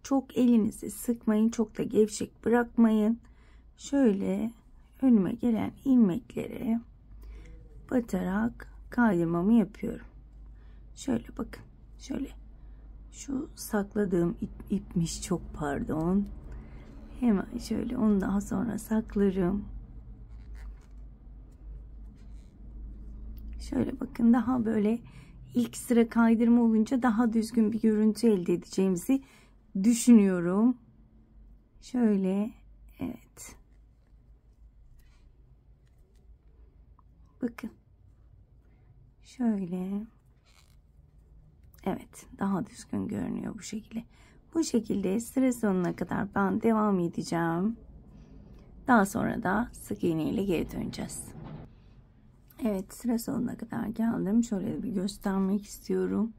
çok elinizi sıkmayın, çok da gevşek bırakmayın. Şöyle önüme gelen ilmekleri batarak kaydırmamı yapıyorum. Şöyle bakın, şöyle şu sakladığım ipmiş, çok pardon. Hemen şöyle onu daha sonra saklarım. Şöyle bakın, daha böyle ilk sıra kaydırma olunca daha düzgün bir görüntü elde edeceğimizi düşünüyorum. Şöyle, evet. Bakın. Şöyle. Evet, daha düzgün görünüyor bu şekilde. Bu şekilde sıra sonuna kadar ben devam edeceğim. Daha sonra da sık iğne ile geri döneceğiz. Evet, sıra sonuna kadar geldim. Şöyle bir göstermek istiyorum.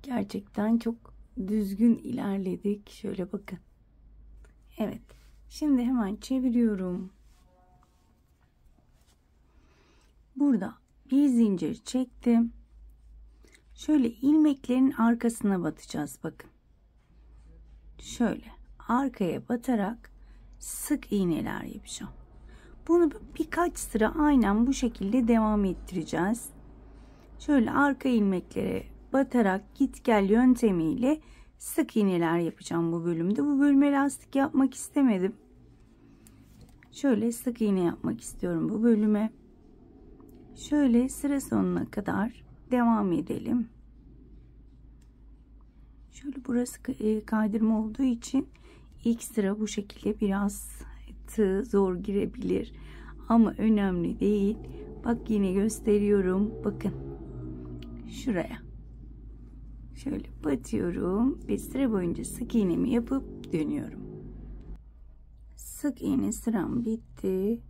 Gerçekten çok düzgün ilerledik. Şöyle bakın. Evet. Şimdi hemen çeviriyorum. Burada bir zincir çektim. Şöyle ilmeklerin arkasına batacağız. Bakın. Şöyle arkaya batarak sık iğneler yapacağım. Bunu birkaç sıra aynen bu şekilde devam ettireceğiz. Şöyle arka ilmeklere batarak git gel yöntemiyle sık iğneler yapacağım bu bölümde. Bu bölüme lastik yapmak istemedim. Şöyle sık iğne yapmak istiyorum bu bölüme. Şöyle sıra sonuna kadar devam edelim. Şöyle burası kaydırma olduğu için ilk sıra bu şekilde biraz tığ zor girebilir. Ama önemli değil. Bak yine gösteriyorum. Bakın. Şuraya. Şöyle batıyorum ve sıra boyunca sık iğnemi yapıp dönüyorum. Sık iğne sıram bitti.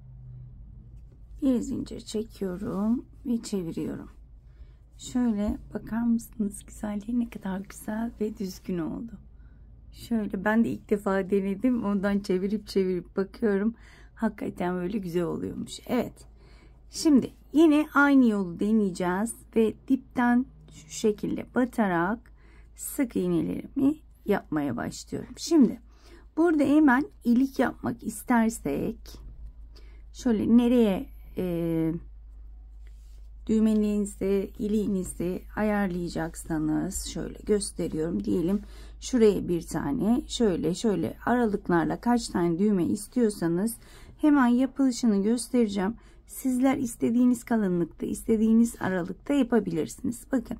Bir zincir çekiyorum ve çeviriyorum. Şöyle bakar mısınız güzelliği, ne kadar güzel ve düzgün oldu. Şöyle ben de ilk defa denedim. Ondan çevirip bakıyorum. Hakikaten böyle güzel oluyormuş. Evet. Şimdi yine aynı yolu deneyeceğiz ve dipten şu şekilde batarak sık iğnelerimi yapmaya başlıyorum. Şimdi burada hemen ilik yapmak istersek şöyle nereye düğmenizi, iliğinizi ayarlayacaksanız şöyle gösteriyorum. Diyelim şuraya bir tane, şöyle aralıklarla kaç tane düğme istiyorsanız hemen yapılışını göstereceğim. Sizler istediğiniz kalınlıkta, istediğiniz aralıkta yapabilirsiniz. Bakın,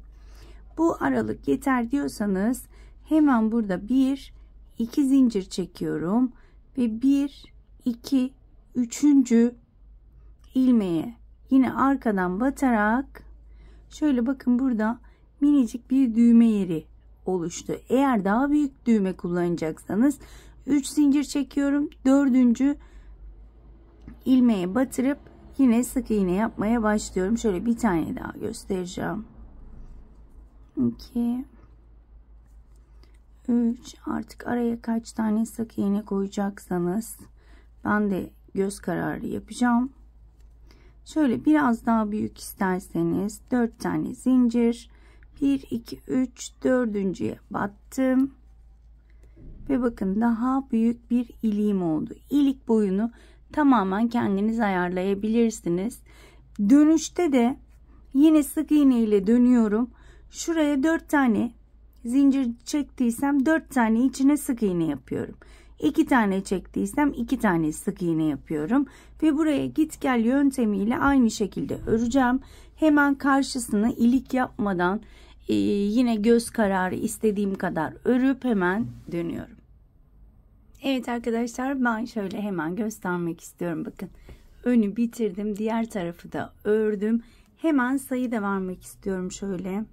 bu aralık yeter diyorsanız hemen burada 1 2 zincir çekiyorum ve 1 2 3. ilmeğe yine arkadan batarak şöyle bakın, burada minicik bir düğme yeri oluştu. Eğer daha büyük düğme kullanacaksanız 3 zincir çekiyorum. 4. ilmeğe batırıp yine sık iğne yapmaya başlıyorum. Şöyle bir tane daha göstereceğim. 2 3 artık araya kaç tane sık iğne koyacaksanız ben de göz kararı yapacağım. Şöyle biraz daha büyük isterseniz 4 tane zincir, 1 2 3 4.'ye battım Ve bakın daha büyük bir iliğim oldu. İlik boyunu tamamen kendiniz ayarlayabilirsiniz. Dönüşte de yine sık iğne ile dönüyorum. Şuraya 4 tane zincir çektiysem 4 tane içine sık iğne yapıyorum. 2 tane çektiysem 2 tane sık iğne yapıyorum. Ve buraya git gel yöntemiyle aynı şekilde öreceğim. Hemen karşısını ilik yapmadan yine göz kararı istediğim kadar örüp hemen dönüyorum. Evet arkadaşlar, ben şöyle hemen göstermek istiyorum. Bakın önü bitirdim. Diğer tarafı da ördüm. Hemen sayı da vermek istiyorum şöyle.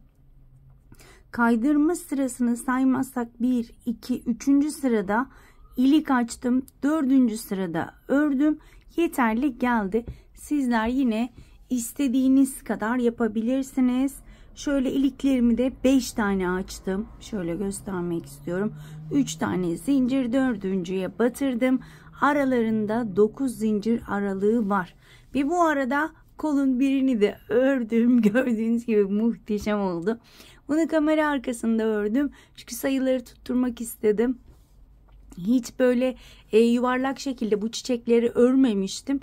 Kaydırma sırasını saymazsak 1, 2, 3. sırada ilik açtım. 4. sırada ördüm. Yeterli geldi. Sizler yine istediğiniz kadar yapabilirsiniz. Şöyle iliklerimi de 5 tane açtım. Şöyle göstermek istiyorum. 3 tane zincir 4.'ye batırdım. Aralarında 9 zincir aralığı var. Ve bu arada kolun birini de ördüm. Gördüğünüz gibi muhteşem oldu. Bunu kamera arkasında ördüm. Çünkü sayıları tutturmak istedim. Hiç böyle yuvarlak şekilde bu çiçekleri örmemiştim.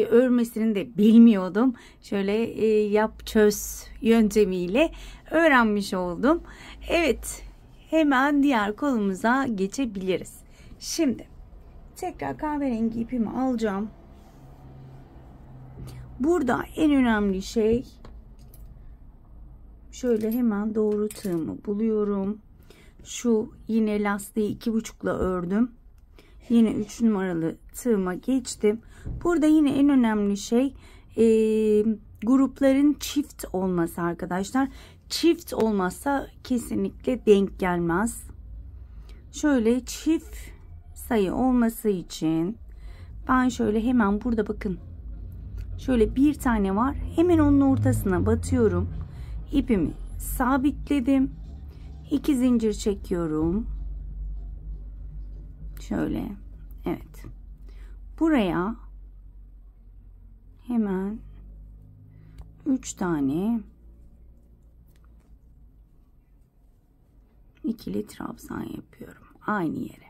Örmesini de bilmiyordum. Şöyle yap çöz yöntemiyle öğrenmiş oldum. Evet, hemen diğer kolumuza geçebiliriz. Şimdi tekrar kahverengi ipimi alacağım. Burada en önemli şey, şöyle hemen doğru tığımı buluyorum. Şu yine lastiği 2,5'la ördüm. Yine 3 numaralı tığıma geçtim. Burada yine en önemli şey grupların çift olması arkadaşlar. Çift olmazsa kesinlikle denk gelmez. Şöyle çift sayı olması için ben şöyle hemen burada bakın. Şöyle bir tane var. Hemen onun ortasına batıyorum. İpimi sabitledim. 2 zincir çekiyorum. Şöyle. Evet. Buraya hemen 3 tane ikili trabzan yapıyorum. Aynı yere.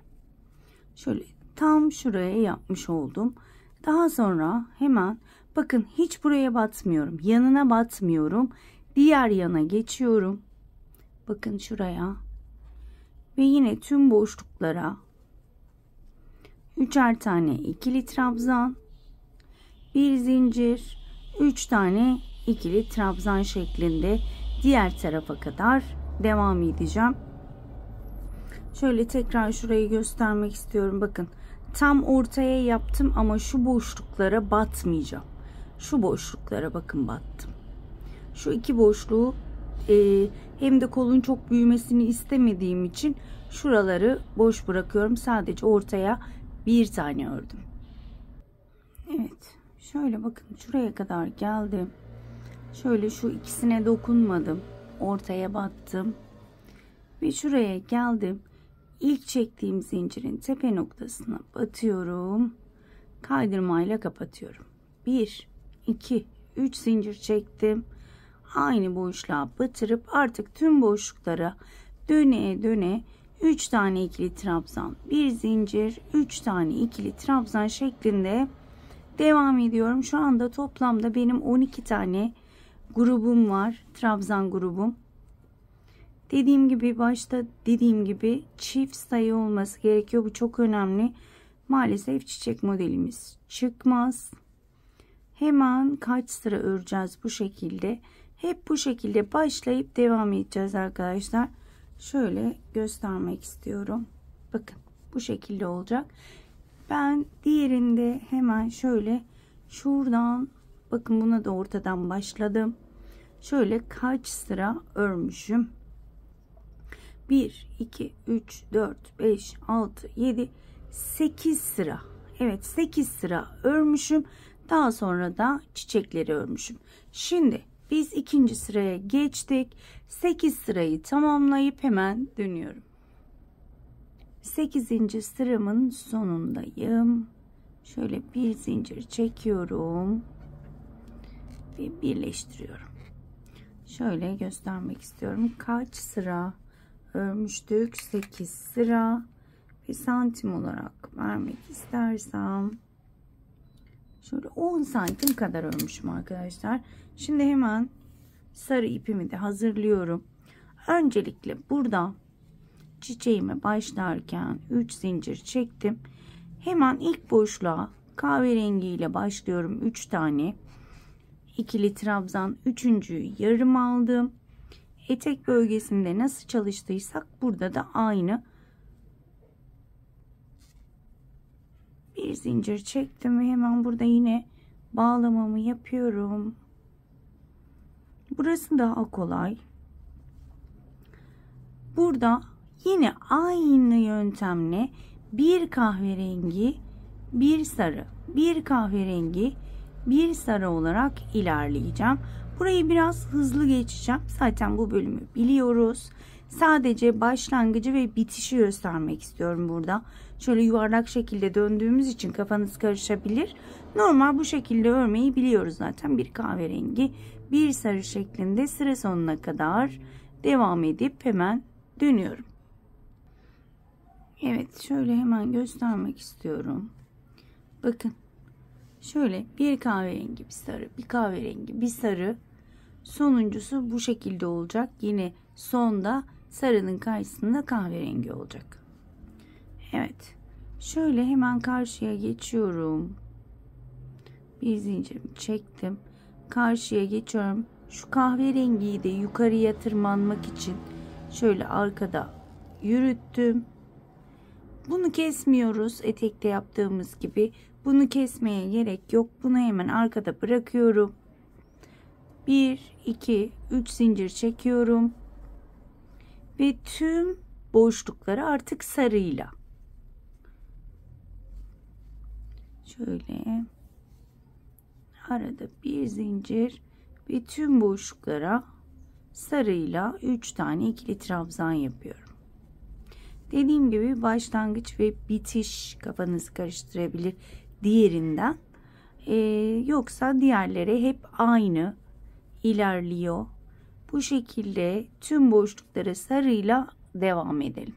Şöyle tam şuraya yapmış oldum. Daha sonra hemen bakın hiç buraya batmıyorum. Yanına batmıyorum. Diğer yana geçiyorum. Bakın şuraya. Ve yine tüm boşluklara 3'er tane ikili trabzan, bir zincir, 3 tane ikili trabzan şeklinde diğer tarafa kadar devam edeceğim. Şöyle tekrar şurayı göstermek istiyorum. Bakın tam ortaya yaptım ama şu boşluklara batmayacağım. Şu boşluklara bakın battım. Şu iki boşluğu hem de kolun çok büyümesini istemediğim için şuraları boş bırakıyorum. Sadece ortaya bir tane ördüm. Evet. Şöyle bakın şuraya kadar geldim. Şöyle şu ikisine dokunmadım. Ortaya battım. Ve şuraya geldim. İlk çektiğim zincirin tepe noktasına batıyorum. Kaydırmayla kapatıyorum. 1, 2, 3 zincir çektim. Aynı boşluğa batırıp artık tüm boşluklara döne döne 3 tane ikili trabzan, bir zincir, 3 tane ikili trabzan şeklinde devam ediyorum. Şu anda toplamda benim 12 tane grubum var. Trabzan grubum. Dediğim gibi başta dediğim gibi çift sayı olması gerekiyor. Bu çok önemli. Maalesef çiçek modelimiz çıkmaz. Hemen kaç sıra öreceğiz bu şekilde. Hep bu şekilde başlayıp devam edeceğiz arkadaşlar. Şöyle göstermek istiyorum. Bakın bu şekilde olacak. Ben diğerinde hemen şöyle şuradan bakın buna da ortadan başladım. Şöyle kaç sıra örmüşüm? 1, 2, 3, 4, 5, 6, 7, 8 sıra. Evet 8 sıra örmüşüm. Daha sonra da çiçekleri örmüşüm. Şimdi biz ikinci sıraya geçtik. 8 sırayı tamamlayıp hemen dönüyorum. 8. sıramın sonundayım. Şöyle bir zincir çekiyorum ve birleştiriyorum. Şöyle göstermek istiyorum. Kaç sıra örmüştük? 8 sıra bir santim olarak vermek istersem şöyle 10 santim kadar örmüşüm arkadaşlar. Şimdi hemen sarı ipimi de hazırlıyorum. Öncelikle burada çiçeğime başlarken 3 zincir çektim. Hemen ilk boşluğa kahverengi ile başlıyorum. 3 tane ikili trabzan, üçüncüyü yarım aldım. Etek bölgesinde nasıl çalıştıysak burada da aynı. Bir zincir çektim ve hemen burada yine bağlamamı yapıyorum. Burası daha kolay. Burada yine aynı yöntemle bir kahverengi, bir sarı, bir kahverengi, bir sarı olarak ilerleyeceğim. Burayı biraz hızlı geçeceğim. Zaten bu bölümü biliyoruz. Sadece başlangıcı ve bitişi göstermek istiyorum burada. Şöyle yuvarlak şekilde döndüğümüz için kafanız karışabilir. Normal bu şekilde örmeyi biliyoruz zaten. Bir kahverengi, bir sarı şeklinde sıra sonuna kadar devam edip hemen dönüyorum. Evet, şöyle hemen göstermek istiyorum. Bakın. Şöyle bir kahverengi, bir sarı, bir kahverengi, bir sarı. Sonuncusu bu şekilde olacak. Yine sonda sarının karşısında kahverengi olacak. Evet. Şöyle hemen karşıya geçiyorum. Bir zincirimi çektim. Karşıya geçiyorum. Şu kahverengiyi de yukarıya tırmanmak için şöyle arkada yürüttüm. Bunu kesmiyoruz etekte yaptığımız gibi. Bunu kesmeye gerek yok. Bunu hemen arkada bırakıyorum. 1, 2, 3 zincir çekiyorum. Ve tüm boşlukları artık sarıyla. Şöyle arada bir zincir ve tüm boşluklara sarıyla 3 tane ikili trabzan yapıyorum. Dediğim gibi başlangıç ve bitiş kafanızı karıştırabilir diğerinden. Yoksa diğerleri hep aynı ilerliyor. Bu şekilde tüm boşluklara sarıyla devam edelim.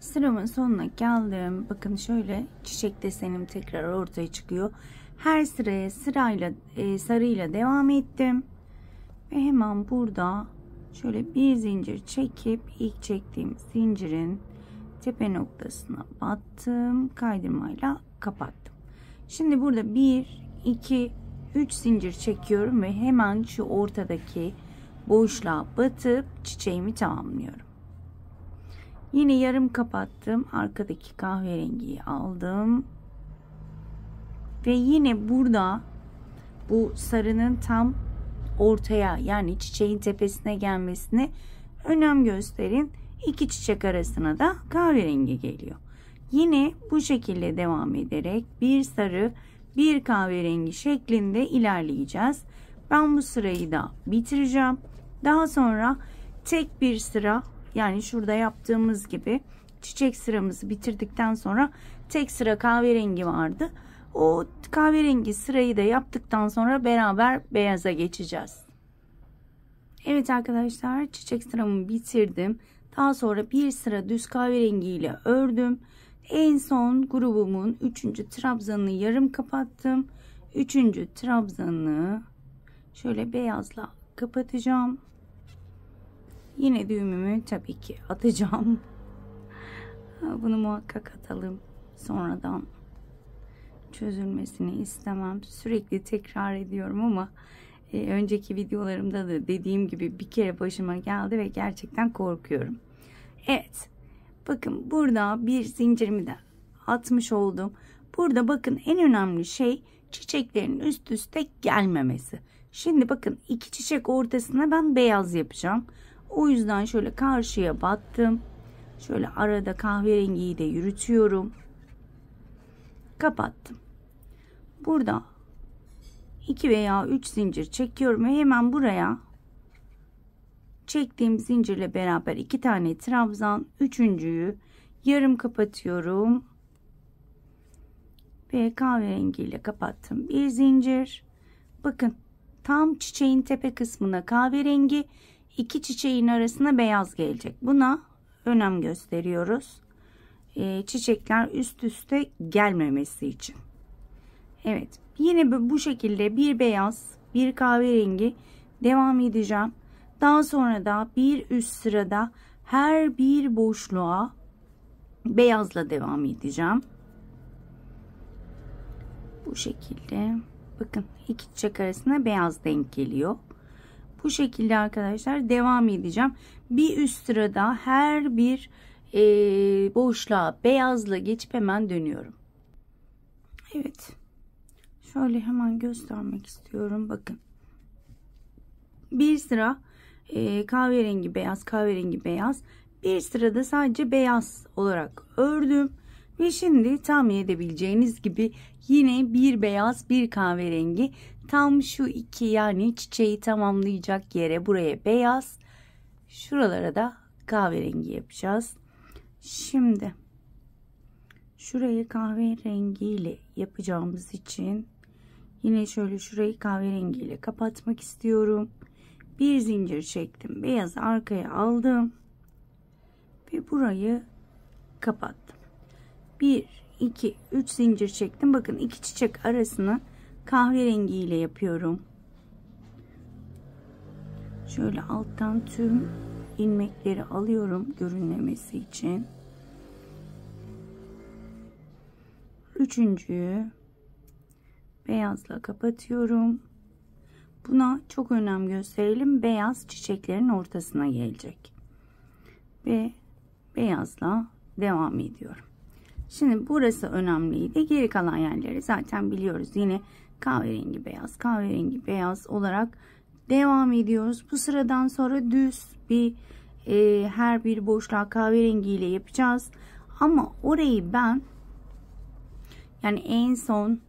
Sıramın sonuna geldim. Bakın şöyle çiçek desenim tekrar ortaya çıkıyor. Her sıraya sırayla sarıyla devam ettim. Ve hemen burada şöyle bir zincir çekip ilk çektiğim zincirin tepe noktasına battım. Kaydırmayla kapattım. Şimdi burada 1, 2, 3 zincir çekiyorum ve hemen şu ortadaki boşluğa batıp çiçeğimi tamamlıyorum. Yine yarım kapattım. Arkadaki kahverengiyi aldım. Ve yine burada bu sarının tam ortaya, yani çiçeğin tepesine gelmesine önem gösterin. İki çiçek arasına da kahverengi geliyor. Yine bu şekilde devam ederek bir sarı, bir kahverengi şeklinde ilerleyeceğiz. Ben bu sırayı da bitireceğim. Daha sonra tek bir sıra, yani şurada yaptığımız gibi çiçek sıramızı bitirdikten sonra tek sıra kahverengi vardı. O kahverengi sırayı da yaptıktan sonra beraber beyaza geçeceğiz. Evet arkadaşlar, çiçek sıramı bitirdim. Daha sonra bir sıra düz kahverengi ile ördüm. En son grubumun 3. trabzanını yarım kapattım. 3. trabzanını şöyle beyazla kapatacağım. Yine düğümümü tabii ki atacağım. Bunu muhakkak atalım. Sonradan çözülmesini istemem. Sürekli tekrar ediyorum ama önceki videolarımda da dediğim gibi bir kere başıma geldi ve gerçekten korkuyorum. Evet. Bakın burada bir zincirimi de atmış oldum. Burada bakın en önemli şey çiçeklerin üst üste gelmemesi. Şimdi bakın iki çiçek ortasına ben beyaz yapacağım. O yüzden şöyle karşıya battım. Şöyle arada kahverengiyi de yürütüyorum. Kapattım. Burada 2 veya 3 zincir çekiyorum ve hemen buraya çektiğim zincirle beraber 2 tane trabzan, üçüncüyü yarım kapatıyorum ve kahverengiyle kapattım. Bir zincir. Bakın tam çiçeğin tepe kısmına kahverengi, iki çiçeğin arasına beyaz gelecek. Buna önem gösteriyoruz. çiçekler üst üste gelmemesi için. Evet, yine bu şekilde bir beyaz, bir kahverengi devam edeceğim. Daha sonra da bir üst sırada her bir boşluğa beyazla devam edeceğim. Bu şekilde bakın, iki çiçek arasında beyaz denk geliyor. Bu şekilde arkadaşlar devam edeceğim. Bir üst sırada her bir boşluğa beyazla geçip hemen dönüyorum. Evet. Şöyle hemen göstermek istiyorum. Bakın. Bir sıra kahverengi beyaz, kahverengi beyaz. Bir sırada sadece beyaz olarak ördüm. Ve şimdi tahmin edebileceğiniz gibi yine bir beyaz, bir kahverengi. Tam şu iki, yani çiçeği tamamlayacak yere buraya beyaz, şuralara da kahverengi yapacağız. Şimdi şurayı kahverengiyle yapacağımız için yine şöyle şurayı kahverengiyle kapatmak istiyorum. Bir zincir çektim, beyazı arkaya aldım ve burayı kapattım. 1 2 3 zincir çektim. Bakın, iki çiçek arasını kahverengi ile yapıyorum. Şöyle alttan tüm ilmekleri alıyorum görünmemesi için. Üçüncüyü beyazla kapatıyorum. Buna çok önem gösterelim. Beyaz çiçeklerin ortasına gelecek. Ve beyazla devam ediyorum. Şimdi burası önemliydi. Geri kalan yerleri zaten biliyoruz. Yine kahverengi beyaz, kahverengi beyaz olarak devam ediyoruz. Bu sıradan sonra düz bir her bir boşluğa kahverengi ile yapacağız. Ama orayı ben, yani en son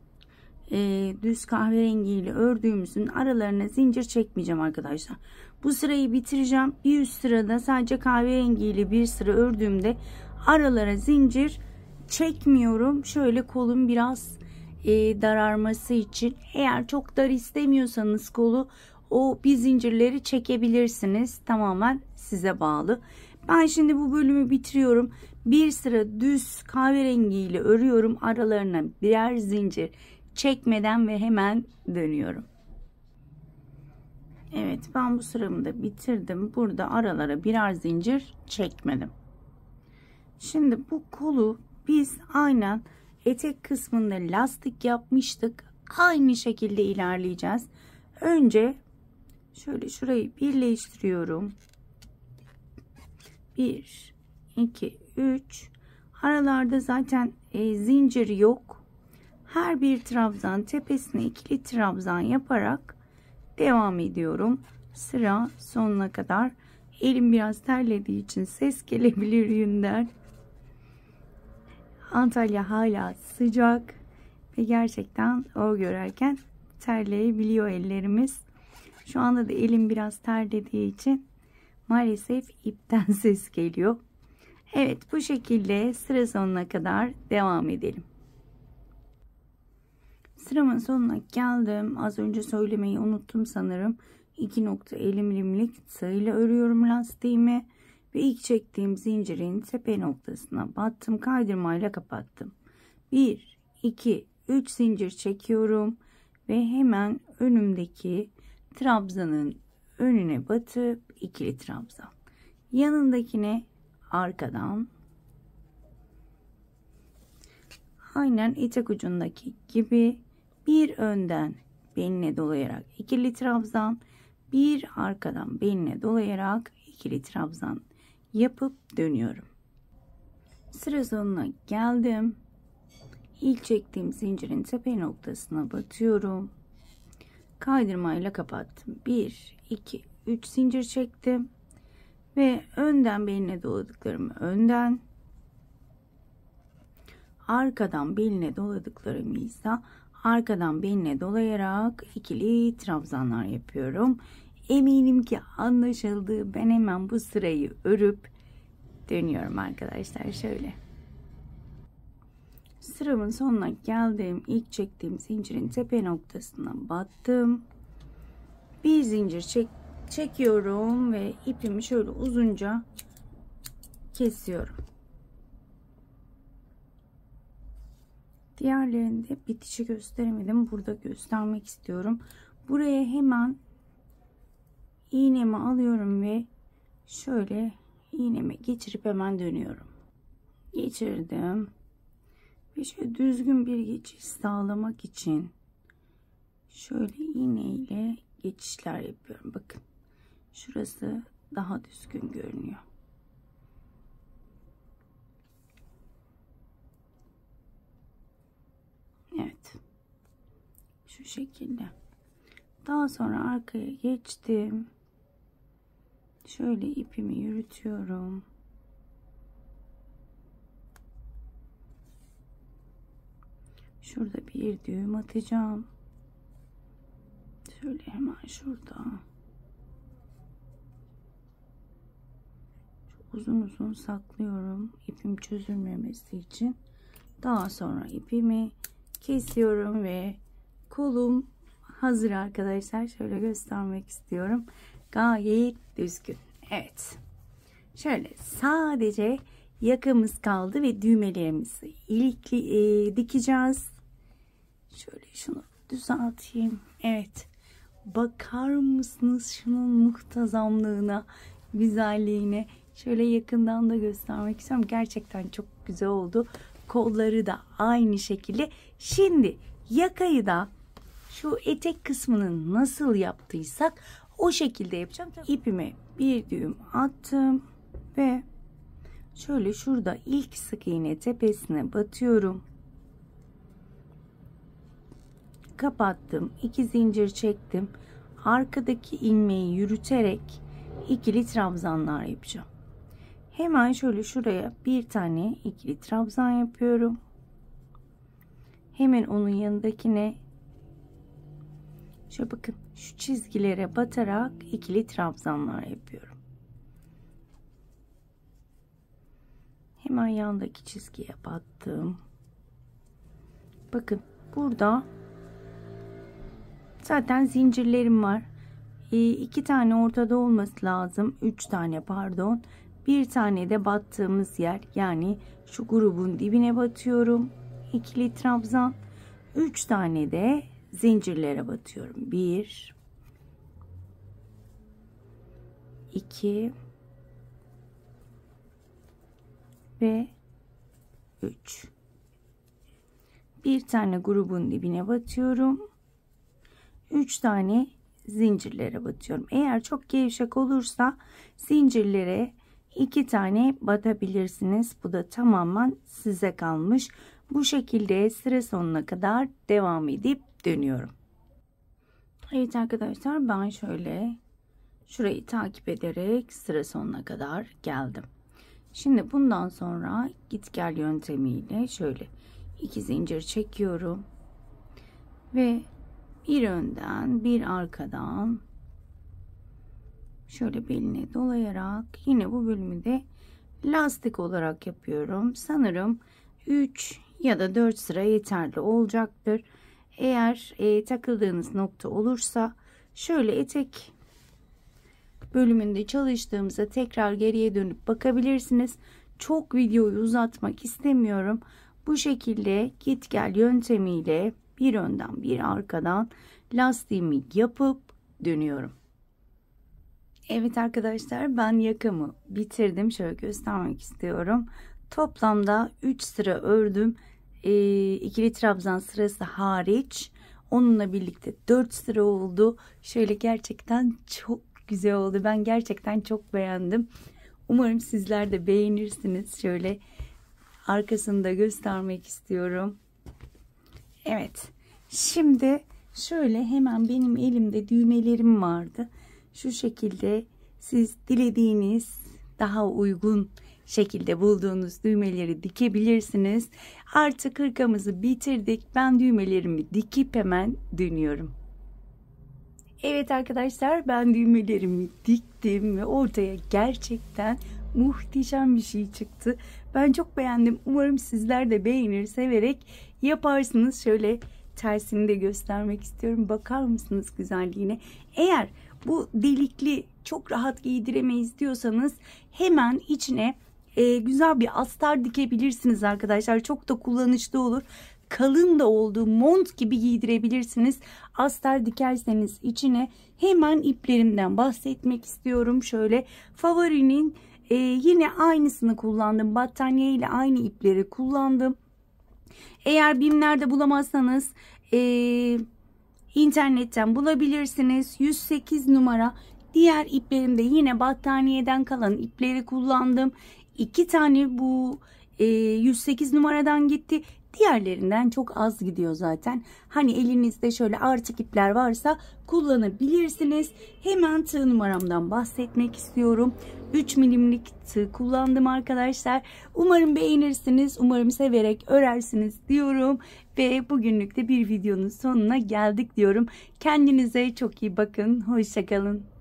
düz kahverengi ile ördüğümüzün aralarına zincir çekmeyeceğim arkadaşlar. Bu sırayı bitireceğim. Bir üst sırada sadece kahverengi ile bir sıra ördüğümde aralara zincir çekmiyorum. Şöyle kolum biraz dararması için, eğer çok dar istemiyorsanız kolu, o bir zincirleri çekebilirsiniz. Tamamen size bağlı. Ben şimdi bu bölümü bitiriyorum. Bir sıra düz kahverengi ile örüyorum. Aralarına birer zincir çekmeden ve hemen dönüyorum. Evet, ben bu sıramı da bitirdim. Burada aralara birer zincir çekmedim. Şimdi bu kolu biz aynen etek kısmında lastik yapmıştık. Aynı şekilde ilerleyeceğiz. Önce şöyle şurayı birleştiriyorum. 1 2 3. Aralarda zaten zincir yok. Her bir trabzan tepesine ikili trabzan yaparak devam ediyorum. Sıra sonuna kadar. Elim biraz terlediği için ses gelebilir yünden. Antalya hala sıcak ve gerçekten örgü örerken terleyebiliyor ellerimiz. Şu anda da elim biraz terlediği için maalesef ipten ses geliyor. Evet, bu şekilde sıra sonuna kadar devam edelim. Sıramın sonuna geldim. Az önce söylemeyi unuttum sanırım. 2.50 milimlik tığla örüyorum lastiğimi. Ve ilk çektiğim zincirin tepe noktasına battım. Kaydırmayla kapattım. 1, 2, 3 zincir çekiyorum. Ve hemen önümdeki trabzanın önüne batıp ikili trabzan. Yanındakine arkadan. Aynen etek ucundaki gibi bir önden beline dolayarak ikili trabzan, bir arkadan beline dolayarak ikili trabzan yapıp dönüyorum. Sıra sonuna geldim. İlk çektiğim zincirin tepe noktasına batıyorum. Kaydırmayla kapattım. 1, 2, 3 zincir çektim. Ve önden beline doladıklarımı önden, arkadan beline doladıklarımı ise arkadan beline dolayarak ikili trabzanlar yapıyorum. Eminim ki anlaşıldı. Ben hemen bu sırayı örüp dönüyorum arkadaşlar. Şöyle. Sıramın sonuna geldim. İlk çektiğim zincirin tepe noktasına battım. Bir zincir çekiyorum ve ipimi şöyle uzunca kesiyorum. Diğerlerinde bitişi gösteremedim. Burada göstermek istiyorum. Buraya hemen iğnemi alıyorum ve şöyle iğnemi geçirip hemen dönüyorum. Geçirdim. Ve şöyle düzgün bir geçiş sağlamak için şöyle iğne ile geçişler yapıyorum. Bakın. Şurası daha düzgün görünüyor. Evet. Şu şekilde. Daha sonra arkaya geçtim. Şöyle ipimi yürütüyorum. Şurada bir düğüm atacağım. Şöyle hemen şurada. Çok uzun saklıyorum. İpim çözülmemesi için. Daha sonra ipimi kesiyorum ve kolum hazır arkadaşlar. Şöyle göstermek istiyorum. Gayet düzgün. Evet. Şöyle sadece yakamız kaldı ve düğmelerimizi dikeceğiz. Şöyle şunu düzelteyim. Evet. Bakar mısınız şunun muhtazamlığına, güzelliğine? Şöyle yakından da göstermek istiyorum. Gerçekten çok güzel oldu. Kolları da aynı şekilde. Şimdi yakayı da şu etek kısmını nasıl yaptıysak o şekilde yapacağım. İpime bir düğüm attım ve şöyle şurada ilk sık iğne tepesine batıyorum. Kapattım. 2 zincir çektim. Arkadaki ilmeği yürüterek ikili trabzanlar yapacağım. Hemen şöyle şuraya bir tane ikili trabzan yapıyorum. Hemen onun yanındakine şöyle bakın şu çizgilere batarak ikili trabzanlar yapıyorum. Hemen yandaki çizgiye battım. Bakın burada zaten zincirlerim var. 2 tane ortada olması lazım. 3 tane pardon. Bir tane de battığımız yer, yani şu grubun dibine batıyorum. İkili trabzan. 3 tane de zincirlere batıyorum. 1 2 ve 3. Bir tane grubun dibine batıyorum. 3 tane zincirlere batıyorum. Eğer çok gevşek olursa zincirlere 2 tane batabilirsiniz. Bu da tamamen size kalmış. Bu şekilde sıra sonuna kadar devam edip dönüyorum. Evet arkadaşlar, ben şöyle şurayı takip ederek sıra sonuna kadar geldim. Şimdi bundan sonra git gel yöntemiyle şöyle 2 zincir çekiyorum ve bir önden bir arkadan şöyle beline dolayarak yine bu bölümü de lastik olarak yapıyorum. Sanırım 3 ya da 4 sıra yeterli olacaktır. Eğer takıldığınız nokta olursa şöyle etek bölümünde çalıştığımızda tekrar geriye dönüp bakabilirsiniz. Çok videoyu uzatmak istemiyorum. Bu şekilde git gel yöntemiyle bir önden bir arkadan lastiğimi yapıp dönüyorum. Evet arkadaşlar, ben yakamı bitirdim. Şöyle göstermek istiyorum. Toplamda 3 sıra ördüm. İkili trabzan sırası hariç. Onunla birlikte 4 sıra oldu. Şöyle gerçekten çok güzel oldu. Ben gerçekten çok beğendim. Umarım sizler de beğenirsiniz. Şöyle arkasını da göstermek istiyorum. Evet. Şimdi şöyle hemen benim elimde düğmelerim vardı. Şu şekilde siz dilediğiniz daha uygun şekilde bulduğunuz düğmeleri dikebilirsiniz. Artık hırkamızı bitirdik. Ben düğmelerimi dikip hemen dönüyorum. Evet arkadaşlar, ben düğmelerimi diktim ve ortaya gerçekten muhteşem bir şey çıktı. Ben çok beğendim. Umarım sizler de beğenir, severek yaparsınız. Şöyle tersini de göstermek istiyorum. Bakar mısınız güzelliğine? Eğer bu delikli çok rahat giydiremeyiz diyorsanız hemen içine güzel bir astar dikebilirsiniz arkadaşlar. Çok da kullanışlı olur. kalın da olduğu mont gibi giydirebilirsiniz. Astar dikerseniz içine. Hemen iplerimden bahsetmek istiyorum. Şöyle Favori'nin yine aynısını kullandım. Battaniye ile aynı ipleri kullandım. Eğer BİM'lerde bulamazsanız internetten bulabilirsiniz. 108 numara. Diğer iplerimde yine battaniyeden kalan ipleri kullandım. 2 tane bu 108 numaradan gitti. Diğerlerinden çok az gidiyor zaten. Hani elinizde şöyle artık ipler varsa kullanabilirsiniz. Hemen tığ numaramdan bahsetmek istiyorum. 3 milimlik tığ kullandım arkadaşlar. Umarım beğenirsiniz. Umarım severek örersiniz diyorum. Ve bugünlük de bir videonun sonuna geldik diyorum. Kendinize çok iyi bakın. Hoşça kalın.